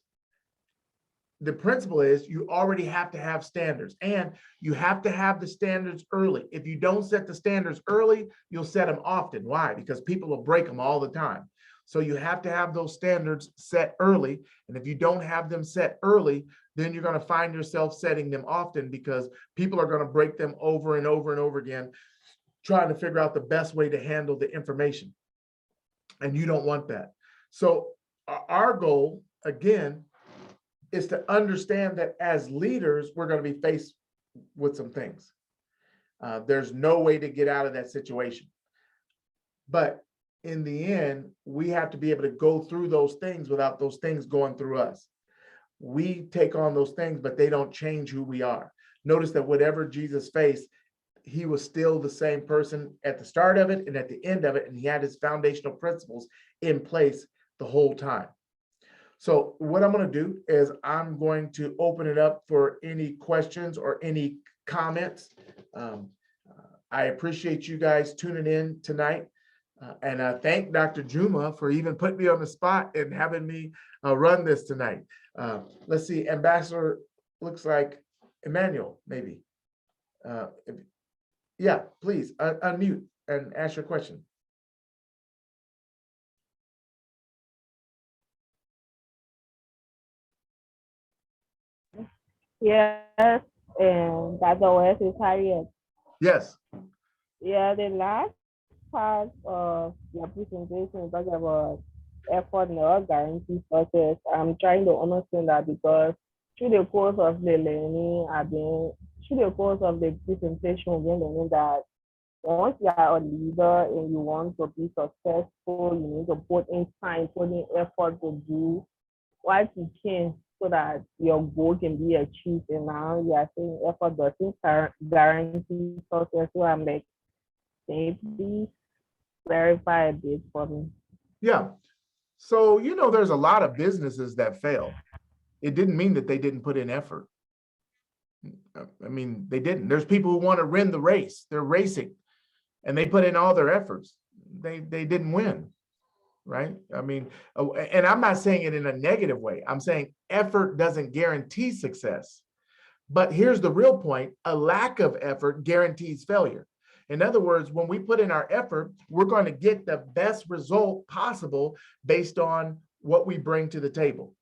The principle is you already have to have standards, and you have to have the standards early. If you don't set the standards early, you'll set them often. Why? Because people will break them all the time. So you have to have those standards set early. And if you don't have them set early, then you're going to find yourself setting them often, because people are going to break them over and over and over again, trying to figure out the best way to handle the information. And you don't want that. So our goal, again, is to understand that as leaders, we're going to be faced with some things. There's no way to get out of that situation. But in the end, we have to be able to go through those things without those things going through us. we take on those things, but they don't change who we are. Notice that whatever Jesus faced, he was still the same person at the start of it and at the end of it, and he had his foundational principles in place the whole time. So what I'm going to do is I'm going to open it up for any questions or any comments. Um, I appreciate you guys tuning in tonight. And I thank Dr. Juma for even putting me on the spot and having me run this tonight. Let's see, Ambassador looks like Emmanuel, maybe. Yeah, please unmute and ask your question. Yes, and Dr. West is Harriet. Yes. Yeah, the last part of your presentation talking about effort never guarantees success. I'm trying to understand that because through the course of the learning, through the course of the presentation, we've been learning that once you are a leader and you want to be successful, you need to put in time, put in effort to do what you can so that your goal can be achieved. And now you are saying effort doesn't guarantee success. So I'm like, can you please clarify a bit for me? Yeah. So, there's a lot of businesses that fail. It didn't mean that they didn't put in effort. I mean, they didn't. There's people who want to win the race. They're racing and they put in all their efforts. They didn't win, right? I mean, and I'm not saying it in a negative way. I'm saying effort doesn't guarantee success. But here's the real point: a lack of effort guarantees failure. In other words, when we put in our effort, we're going to get the best result possible based on what we bring to the table.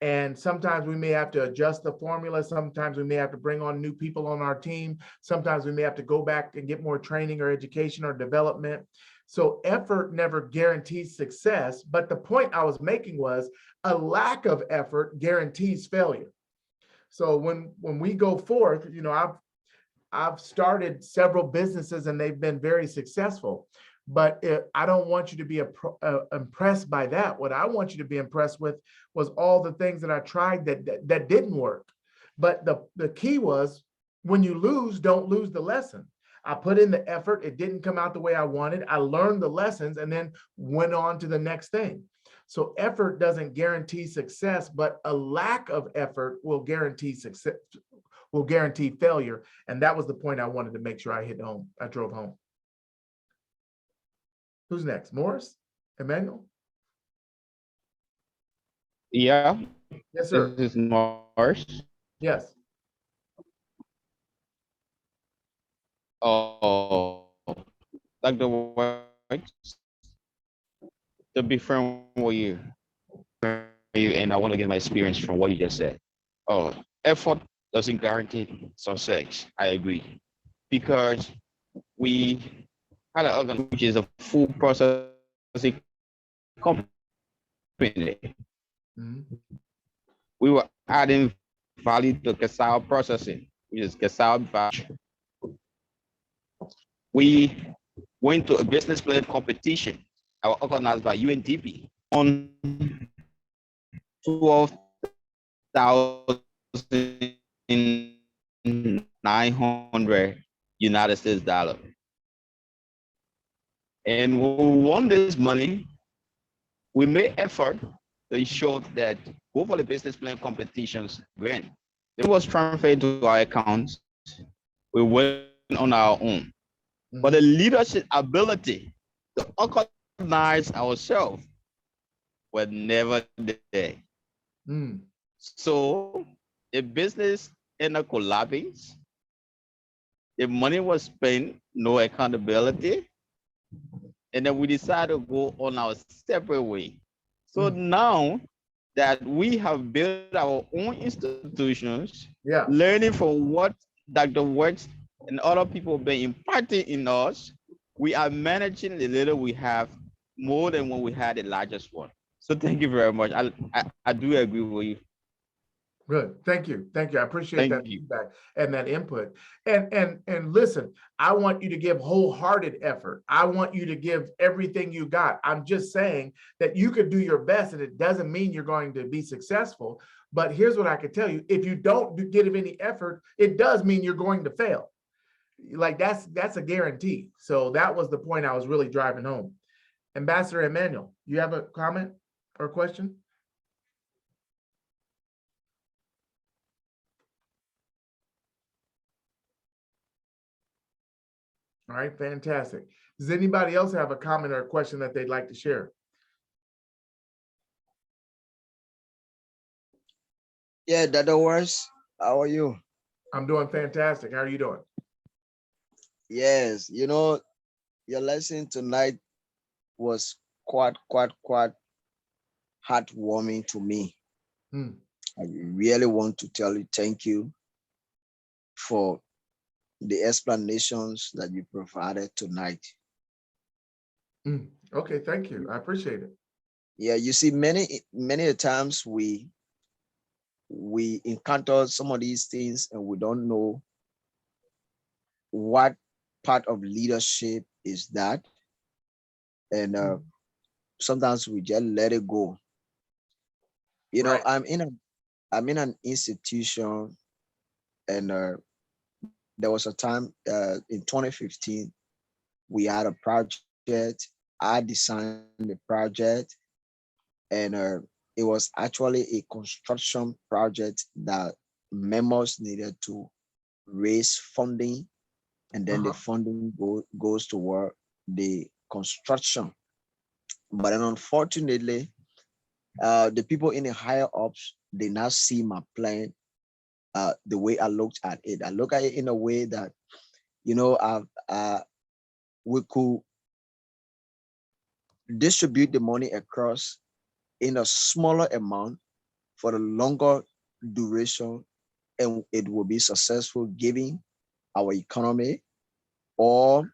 And sometimes we may have to adjust the formula. Sometimes we may have to bring on new people on our team. Sometimes we may have to go back and get more training or education or development. So effort never guarantees success. But the point I was making was a lack of effort guarantees failure. So when we go forth, I've started several businesses and they've been very successful. But I don't want you to be impressed by that. What I want you to be impressed with was all the things that I tried that didn't work. But the key was, when you lose, don't lose the lesson. I put in the effort. It didn't come out the way I wanted. I learned the lessons and then went on to the next thing. So effort doesn't guarantee success, but a lack of effort will guarantee success, will guarantee failure. And that was the point I wanted to make sure I drove home. Who's next? Morris? Emmanuel? Yeah, Yes, this sir. is Morris. Yes. Oh, Dr. White, to be frank with you, and I want to get my experience from what you just said. Oh, effort doesn't guarantee success. I agree. Because we had an organ which is a full processing company. Mm-hmm. We were adding value to cassava processing, which is cassava batch. We went to a business plan competition, organized by UNDP, on 12,900 United States dollars. And when we won this money, we made effort to ensure that both of the business plan competitions win. It was transferred to our accounts. We went on our own. But the leadership ability to organize ourselves were never there. Mm. So the business ended up collapsing. The money was spent, no accountability. And then we decided to go on our separate way. So now that we have built our own institutions, learning from what Dr. Works and other people have been imparting in us, we are managing the little we have more than when we had the largest one. So thank you very much. I do agree with you. Good. Thank you. Thank you. I appreciate that Thank you. feedback and that input. And listen, I want you to give wholehearted effort. I want you to give everything you got. I'm just saying that you could do your best, and it doesn't mean you're going to be successful. But here's what I can tell you. If you don't give any effort, it does mean you're going to fail. Like that's a guarantee. So that was the point I was really driving home. Ambassador Emmanuel, you have a comment or question? All right, fantastic. Does anybody else have a comment or a question that they'd like to share? Yeah, Dada West, how are you? I'm doing fantastic. How are you doing? Yes, your lesson tonight was quite heartwarming to me. Hmm. I really want to tell you thank you for the explanations that you provided tonight. Okay, thank you. I appreciate it. Yeah, you see, many a times we encounter some of these things and we don't know what part of leadership is that, and sometimes we just let it go. Right. I'm in an institution, and there was a time in 2015 we had a project. I designed the project, and it was actually a construction project that members needed to raise funding, and then the funding goes toward the construction. But then unfortunately, the people in the higher ups did not see my plan the way I looked at it. I look at it in a way that, we could distribute the money across in a smaller amount for the longer duration, and it will be successful given our economy, or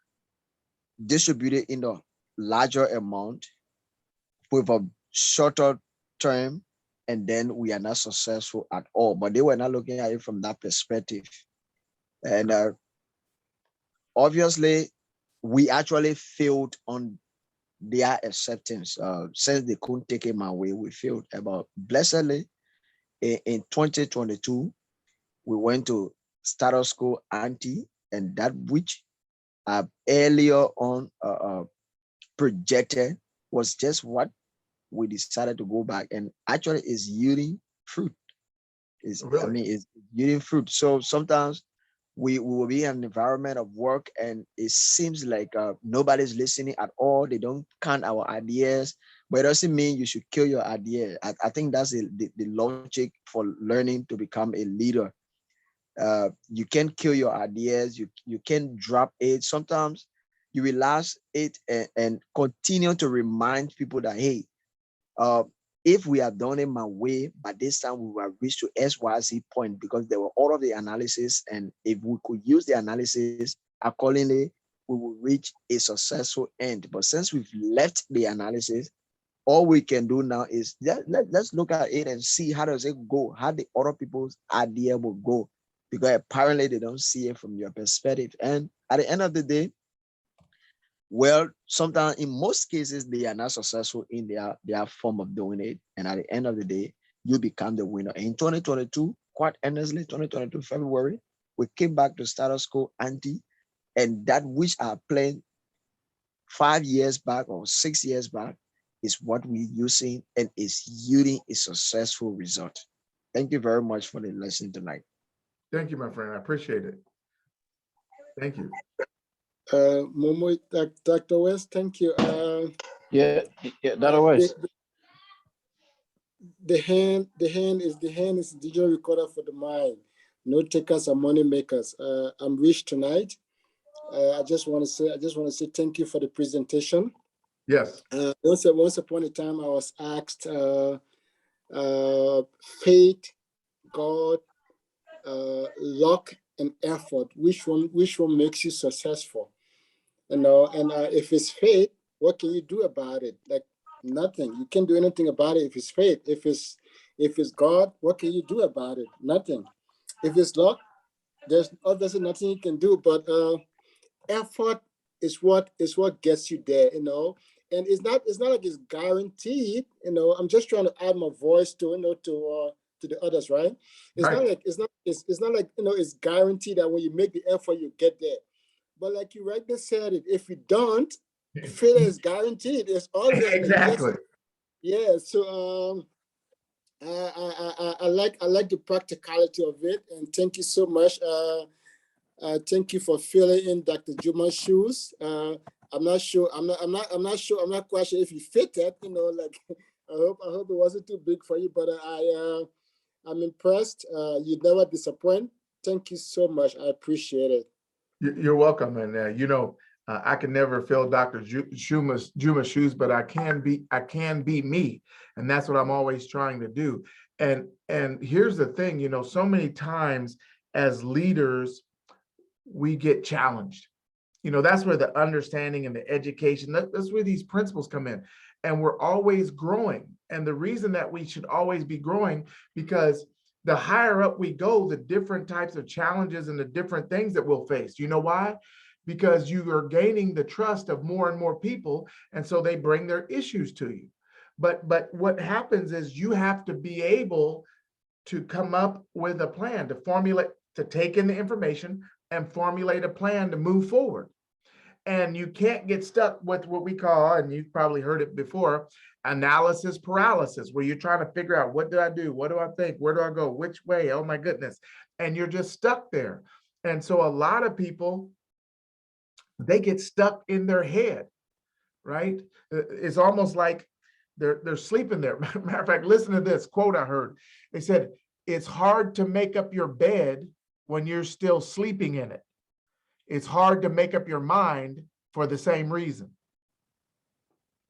distribute it in a larger amount with a shorter term, and then we are not successful at all. But they were not looking at it from that perspective. And obviously, we actually failed on their acceptance. Since they couldn't take it my way, we failed. But blessedly, in 2022, we went to status quo ante, and that which earlier on projected was just what we decided to go back, and actually is yielding fruit. Really? It's yielding fruit. So sometimes we will be in an environment of work, and it seems like nobody's listening at all. They don't count our ideas, but it doesn't mean you should kill your idea. I think that's the logic for learning to become a leader. You can kill your ideas. You can drop it. Sometimes you relax it, and continue to remind people that, hey, uh, if we have done it my way, by this time we will reach to XYZ point, because there were all of the analysis, and if we could use the analysis accordingly, we will reach a successful end. But since we've left the analysis, all we can do now is let's look at it and see how does it go, how the other people's idea will go, because apparently they don't see it from your perspective. And at the end of the day, well, sometimes in most cases they are not successful in their form of doing it, and at the end of the day, you become the winner. In 2022, quite honestly, 2022 February, we came back to status quo ante, and that which I planned 5 years back or 6 years back is what we're using, and is yielding a successful result. Thank you very much for the lesson tonight. Thank you, my friend. I appreciate it. Thank you. Momo, Dr. West, thank you. Yeah, that was. The hand is digital recorder for the mind. Note takers are money makers. I'm rich tonight. I just want to say thank you for the presentation. Yes. Once upon a time, I was asked, faith, God, luck, and effort. Which one makes you successful? And if it's faith, what can you do about it? Like nothing. You can't do anything about it if it's faith. If If it's God, what can you do about it? Nothing. If it's luck, there's obviously nothing you can do. But effort is what gets you there, And it's not like it's guaranteed. I'm just trying to add my voice to to the others, right? It's not Right. like it's not like it's guaranteed that when you make the effort you get there. But like you rightly said, it if you don't, failure is guaranteed. It's obvious that yes, Exactly. yeah. So I like the practicality of it, and thank you so much. Thank you for filling in Dr. Juma's shoes. I'm not sure. I'm not sure. I'm not quite sure if you fit it. Like I hope it wasn't too big for you, but I'm impressed. You never disappoint. Thank you so much. I appreciate it. You're welcome. And I can never fill Dr. Juma's shoes, but I can be me. And that's what I'm always trying to do. And here's the thing, so many times as leaders, we get challenged. That's where the understanding and the education, that's where these principles come in. And we're always growing. And the reason that we should always be growing, because the higher up we go, the different types of challenges and the different things that we'll face. You know why? Because you are gaining the trust of more and more people. And so they bring their issues to you. But what happens is you have to be able to come up with a plan, to formulate, to take in the information and formulate a plan to move forward. And you can't get stuck with what we call, and you've probably heard it before, analysis paralysis, where you're trying to figure out, what do I do? What do I think? Where do I go? Which way? Oh my goodness. And you're just stuck there. And so a lot of people, they get stuck in their head, right? It's almost like they're sleeping there. Matter of fact, listen to this quote I heard. They said, it's hard to make up your bed when you're still sleeping in it. It's hard to make up your mind for the same reason,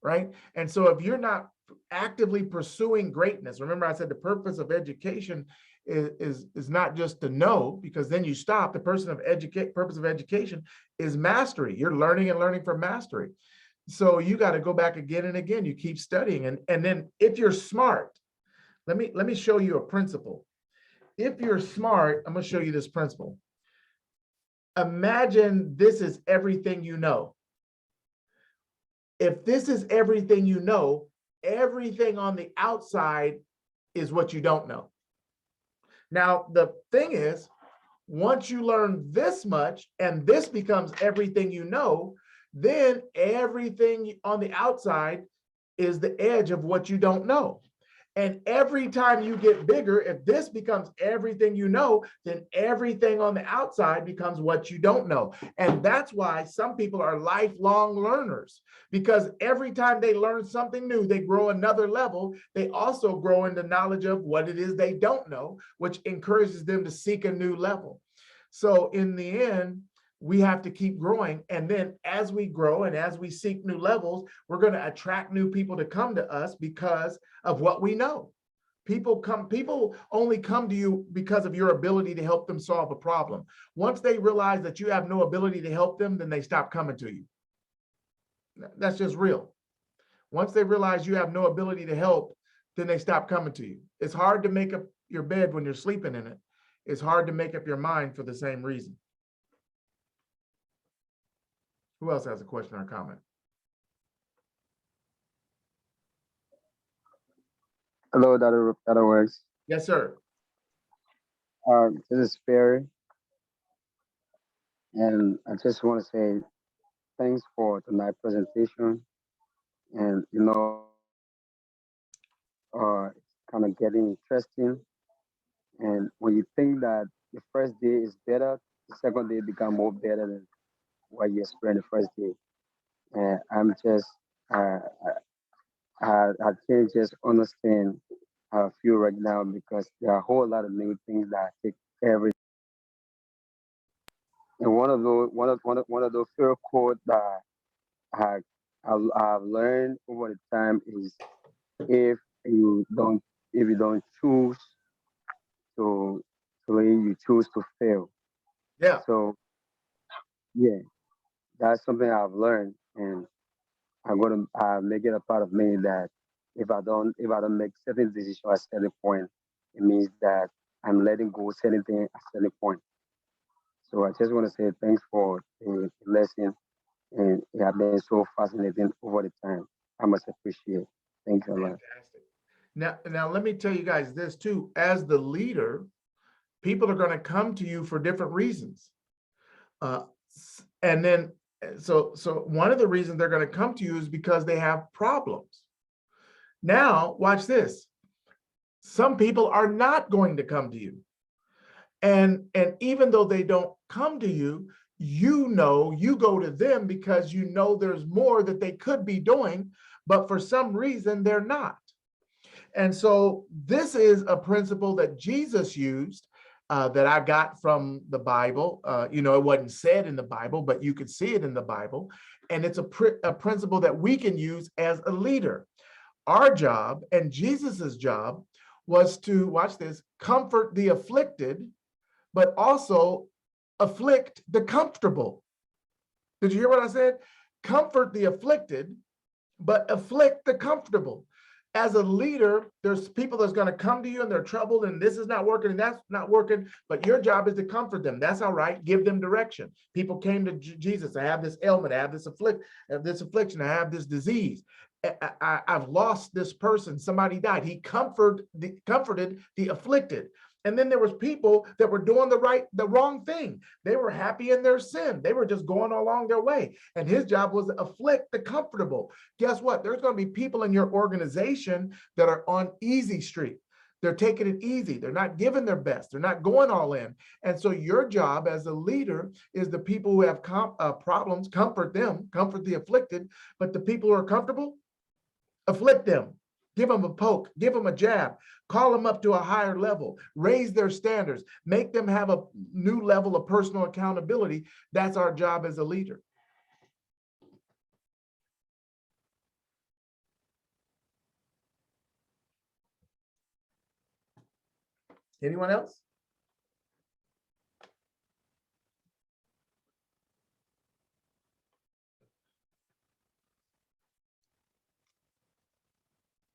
right? And so if you're not actively pursuing greatness, remember I said the purpose of education is not just to know, because then you stop. The purpose of education is mastery. You're learning and learning for mastery. So you got to go back again and again. You keep studying, and then if you're smart, let me show you a principle. If you're smart, I'm going to show you this principle. Imagine this is everything you know. If this is everything you know, everything on the outside is what you don't know. Now, the thing is, once you learn this much and this becomes everything you know, then everything on the outside is the edge of what you don't know. And every time you get bigger, if this becomes everything you know, then everything on the outside becomes what you don't know. And that's why some people are lifelong learners, because every time they learn something new, they grow another level. They also grow in the knowledge of what it is they don't know, which encourages them to seek a new level. So in the end, we have to keep growing. And then as we grow and as we seek new levels, we're going to attract new people to come to us because of what we know. People only come to you because of your ability to help them solve a problem. Once they realize that you have no ability to help them, then they stop coming to you. That's just real. Once they realize you have no ability to help, then they stop coming to you. It's hard to make up your bed when you're sleeping in it. It's hard to make up your mind for the same reason. Who else has a question or comment? Hello, that works. Yes, sir. This is Perry, and I just want to say thanks for tonight's presentation. And it's kind of getting interesting. And when you think that the first day is better, the second day become more better than what you experienced the first day. And I'm just, uh, I can't just understand how I feel right now because there are a whole lot of new things that I take every. And one of those fear quote that I I've learned over the time is if you don't if you don't choose to win, you choose to fail. Yeah. So yeah, that's something I've learned, and I'm gonna make it a part of me that if I don't make certain decisions at a certain point, it means that I'm letting go certain things at a certain point. So I just want to say thanks for the lesson, and it has been so fascinating over the time. I must appreciate. Thanks a lot. Fantastic. Now let me tell you guys this too. As the leader, people are going to come to you for different reasons. And then, so one of the reasons they're going to come to you is because they have problems. Now, watch this. Some people are not going to come to you. And even though they don't come to you, you go to them because you know there's more that they could be doing, but for some reason they're not. And so this is a principle that Jesus used, that I got from the Bible. It wasn't said in the Bible, but you could see it in the Bible. And it's a principle that we can use as a leader. Our job and Jesus's job was to, watch this, comfort the afflicted, but also afflict the comfortable. Did you hear what I said? Comfort the afflicted, but afflict the comfortable. As a leader, there's people that's going to come to you and they're troubled and this is not working and that's not working, but your job is to comfort them. That's all right. Give them direction. People came to Jesus. I have this ailment. I have this affliction. I have this disease. I've lost this person. Somebody died. He comforted the afflicted. And then there was people that were doing the wrong thing. They were happy in their sin. They were just going along their way. And his job was to afflict the comfortable. Guess what? There's going to be people in your organization that are on easy street. They're taking it easy. They're not giving their best. They're not going all in. And so your job as a leader is the people who have problems, comfort them, comfort the afflicted. But the people who are comfortable, afflict them. Give them a poke, give them a jab, call them up to a higher level, raise their standards, make them have a new level of personal accountability. That's our job as a leader. Anyone else?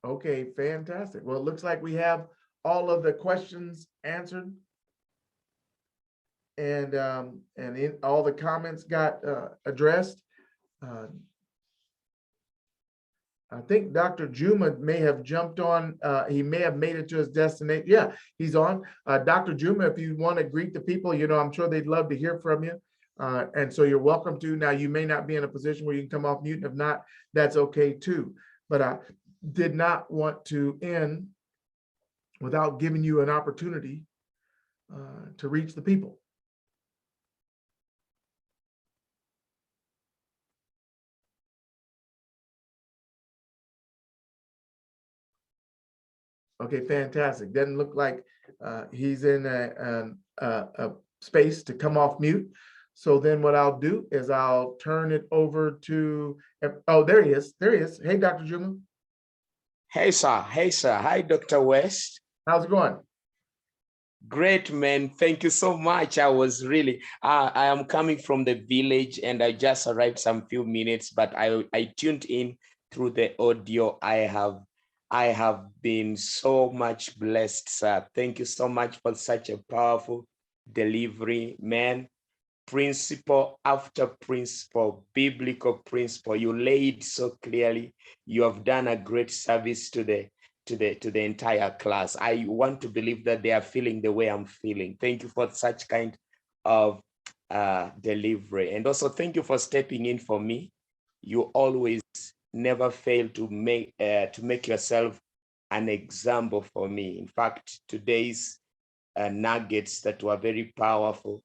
Okay, fantastic. Well, it looks like we have all of the questions answered. And all the comments got addressed. I think Dr. Juma may have jumped on. He may have made it to his destination. Yeah, he's on. Dr. Juma, if you want to greet the people, I'm sure they'd love to hear from you. And so you're welcome to. Now, you may not be in a position where you can come off mute. If not, that's okay too. But I did not want to end without giving you an opportunity to reach the people. Okay, fantastic. Doesn't look like he's in a space to come off mute. So then what I'll do is I'll turn it over to, oh, there he is. There he is. Hey, Dr. Juma. Hey, sir. Hey, sir. Hi, Dr. West. How's it going? Great, man. Thank you so much. I was really, I am coming from the village and I just arrived some few minutes, but I tuned in through the audio. I have been so much blessed, sir. Thank you so much for such a powerful delivery, man. Principle after principle, biblical principle. You laid so clearly. You have done a great service to the entire class. I want to believe that they are feeling the way I'm feeling. Thank you for such kind of delivery. And also thank you for stepping in for me. You always never fail to make yourself an example for me. In fact, today's nuggets that were very powerful.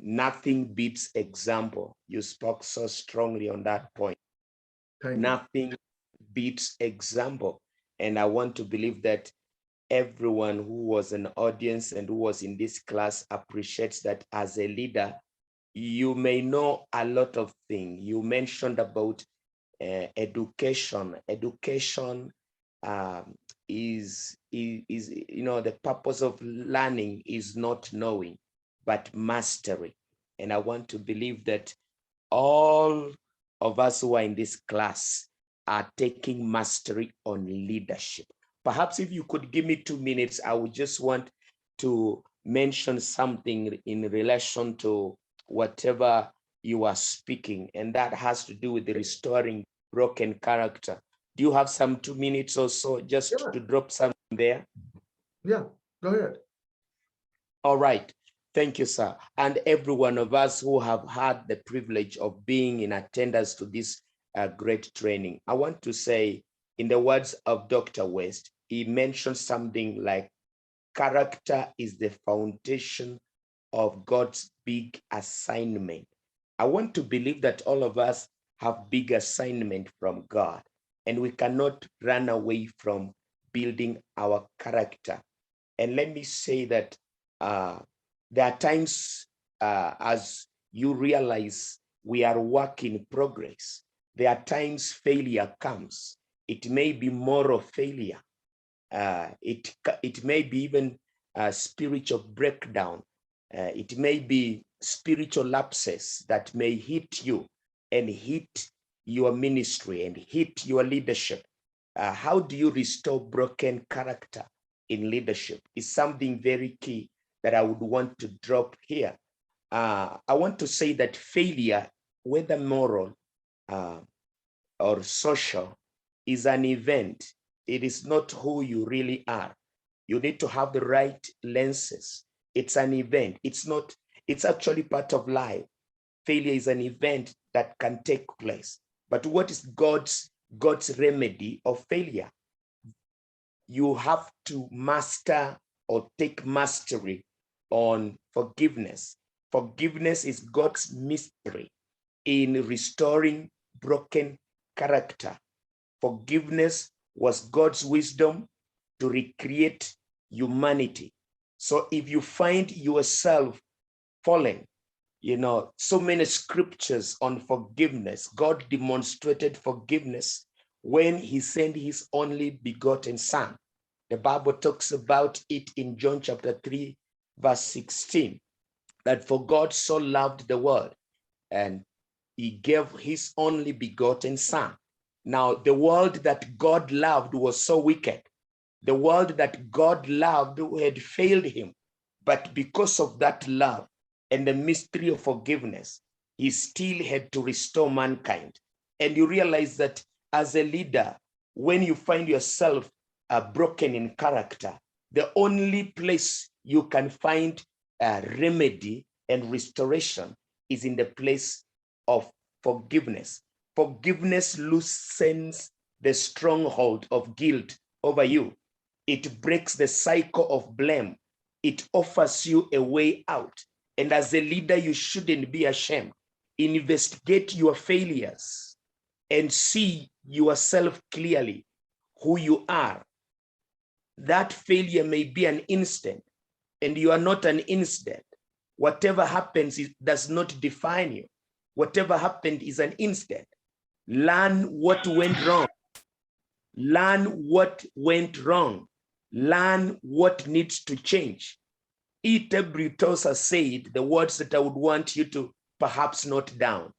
Nothing beats example. You spoke so strongly on that point. Nothing beats example. And I want to believe that everyone who was an audience and who was in this class appreciates that as a leader, you may know a lot of things. You mentioned about education. Education is the purpose of learning is not knowing, but mastery. And I want to believe that all of us who are in this class are taking mastery on leadership. Perhaps if you could give me 2 minutes, I would just want to mention something in relation to whatever you are speaking, and that has to do with the restoring broken character. Do you have some 2 minutes or so just Yeah. to drop something there? Yeah, go ahead. All right. Thank you, sir. And every one of us who have had the privilege of being in attendance to this great training, I want to say, in the words of Dr. West, he mentioned something like character is the foundation of God's big assignment. I want to believe that all of us have big assignment from God, and we cannot run away from building our character. And let me say that there are times as you realize we are work in progress. There are times failure comes. It may be moral failure. It may be even a spiritual breakdown. It may be spiritual lapses that may hit you and hit your ministry and hit your leadership. How do you restore broken character in leadership? Is something very key that I would want to drop here. I want to say that failure, whether moral or social, is an event. It is not who you really are. You need to have the right lenses. It's an event. It's actually part of life. Failure is an event that can take place. But what is God's remedy of failure? You have to master or take mastery on forgiveness. Forgiveness is God's mystery in restoring broken character. Forgiveness was God's wisdom to recreate humanity. So if you find yourself fallen, so many scriptures on forgiveness. God demonstrated forgiveness when he sent his only begotten son. The Bible talks about it in John chapter 3, verse 16, that for God so loved the world and he gave his only begotten son. Now, the world that God loved was so wicked. The world that God loved had failed him. But because of that love and the mystery of forgiveness, he still had to restore mankind. And you realize that as a leader, when you find yourself broken in character, the only place you can find remedy and restoration is in the place of forgiveness. Forgiveness loosens the stronghold of guilt over you. It breaks the cycle of blame. It offers you a way out. And as a leader, you shouldn't be ashamed. Investigate your failures and see yourself clearly, who you are. That failure may be an instant, and you are not an incident. Whatever happens does not define you. Whatever happened is an instant. Learn what went wrong. Learn what went wrong. Learn what needs to change. E.W. Tozer said the words that I would want you to perhaps note down.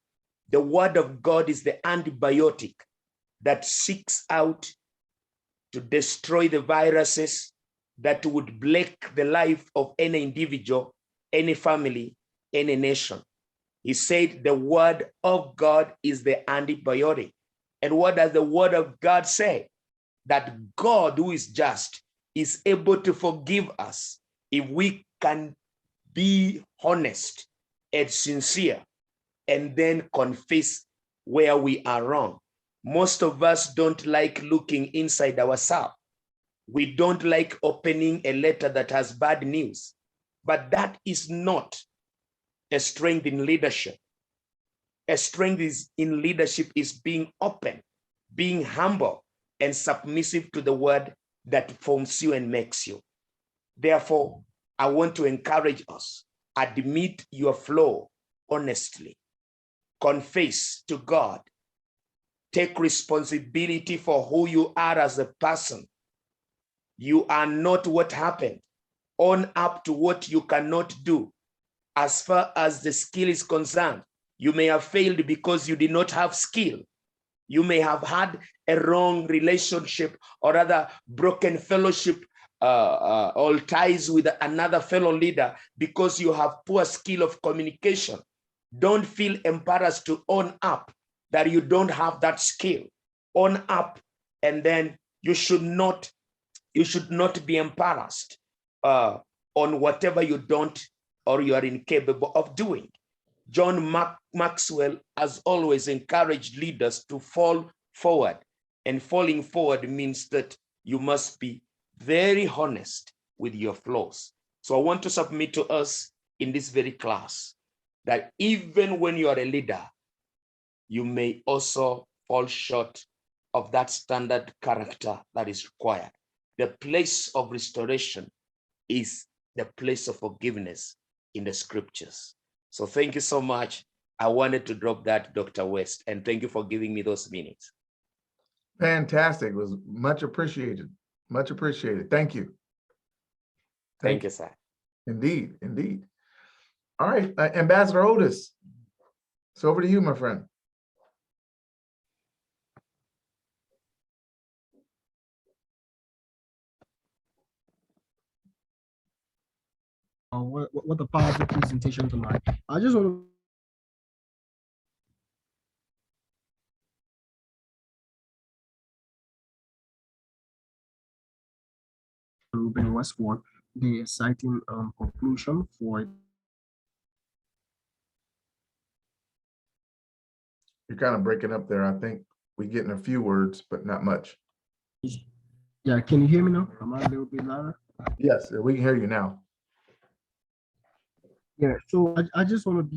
The word of God is the antibiotic that seeks out to destroy the viruses that would break the life of any individual, any family, any nation. He said the word of God is the antibiotic. And what does the word of God say? That God, who is just, is able to forgive us if we can be honest and sincere and then confess where we are wrong. Most of us don't like looking inside ourselves. We don't like opening a letter that has bad news, but that is not a strength in leadership. A strength in leadership is being open, being humble, and submissive to the word that forms you and makes you. Therefore, I want to encourage us, admit your flaw honestly, confess to God, take responsibility for who you are as a person. You are not what happened. Own up to what you cannot do. As far as the skill is concerned, you may have failed because you did not have skill. You may have had a wrong relationship or rather broken fellowship or ties with another fellow leader because you have poor skill of communication. Don't feel embarrassed to own up that you don't have that skill. Own up, and then you should not be embarrassed on whatever you don't or you are incapable of doing. John Maxwell has always encouraged leaders to fall forward, and falling forward means that you must be very honest with your flaws. So I want to submit to us in this very class that even when you are a leader, you may also fall short of that standard character that is required. The place of restoration is the place of forgiveness in the scriptures. So thank you so much. I wanted to drop that, Dr. West, and thank you for giving me those minutes. Fantastic. It was much appreciated. Much appreciated. Thank you. Thank you, sir. Indeed, indeed. All right, Ambassador Otis, it's over to you, my friend. What a powerful presentation tonight. I just want to Ruben West for the exciting conclusion for You're kind of breaking up there. I think we're getting a few words, but not much. Yeah, can you hear me now? Am I a little bit louder? Yes, we can hear you now. Yeah, so I just want to be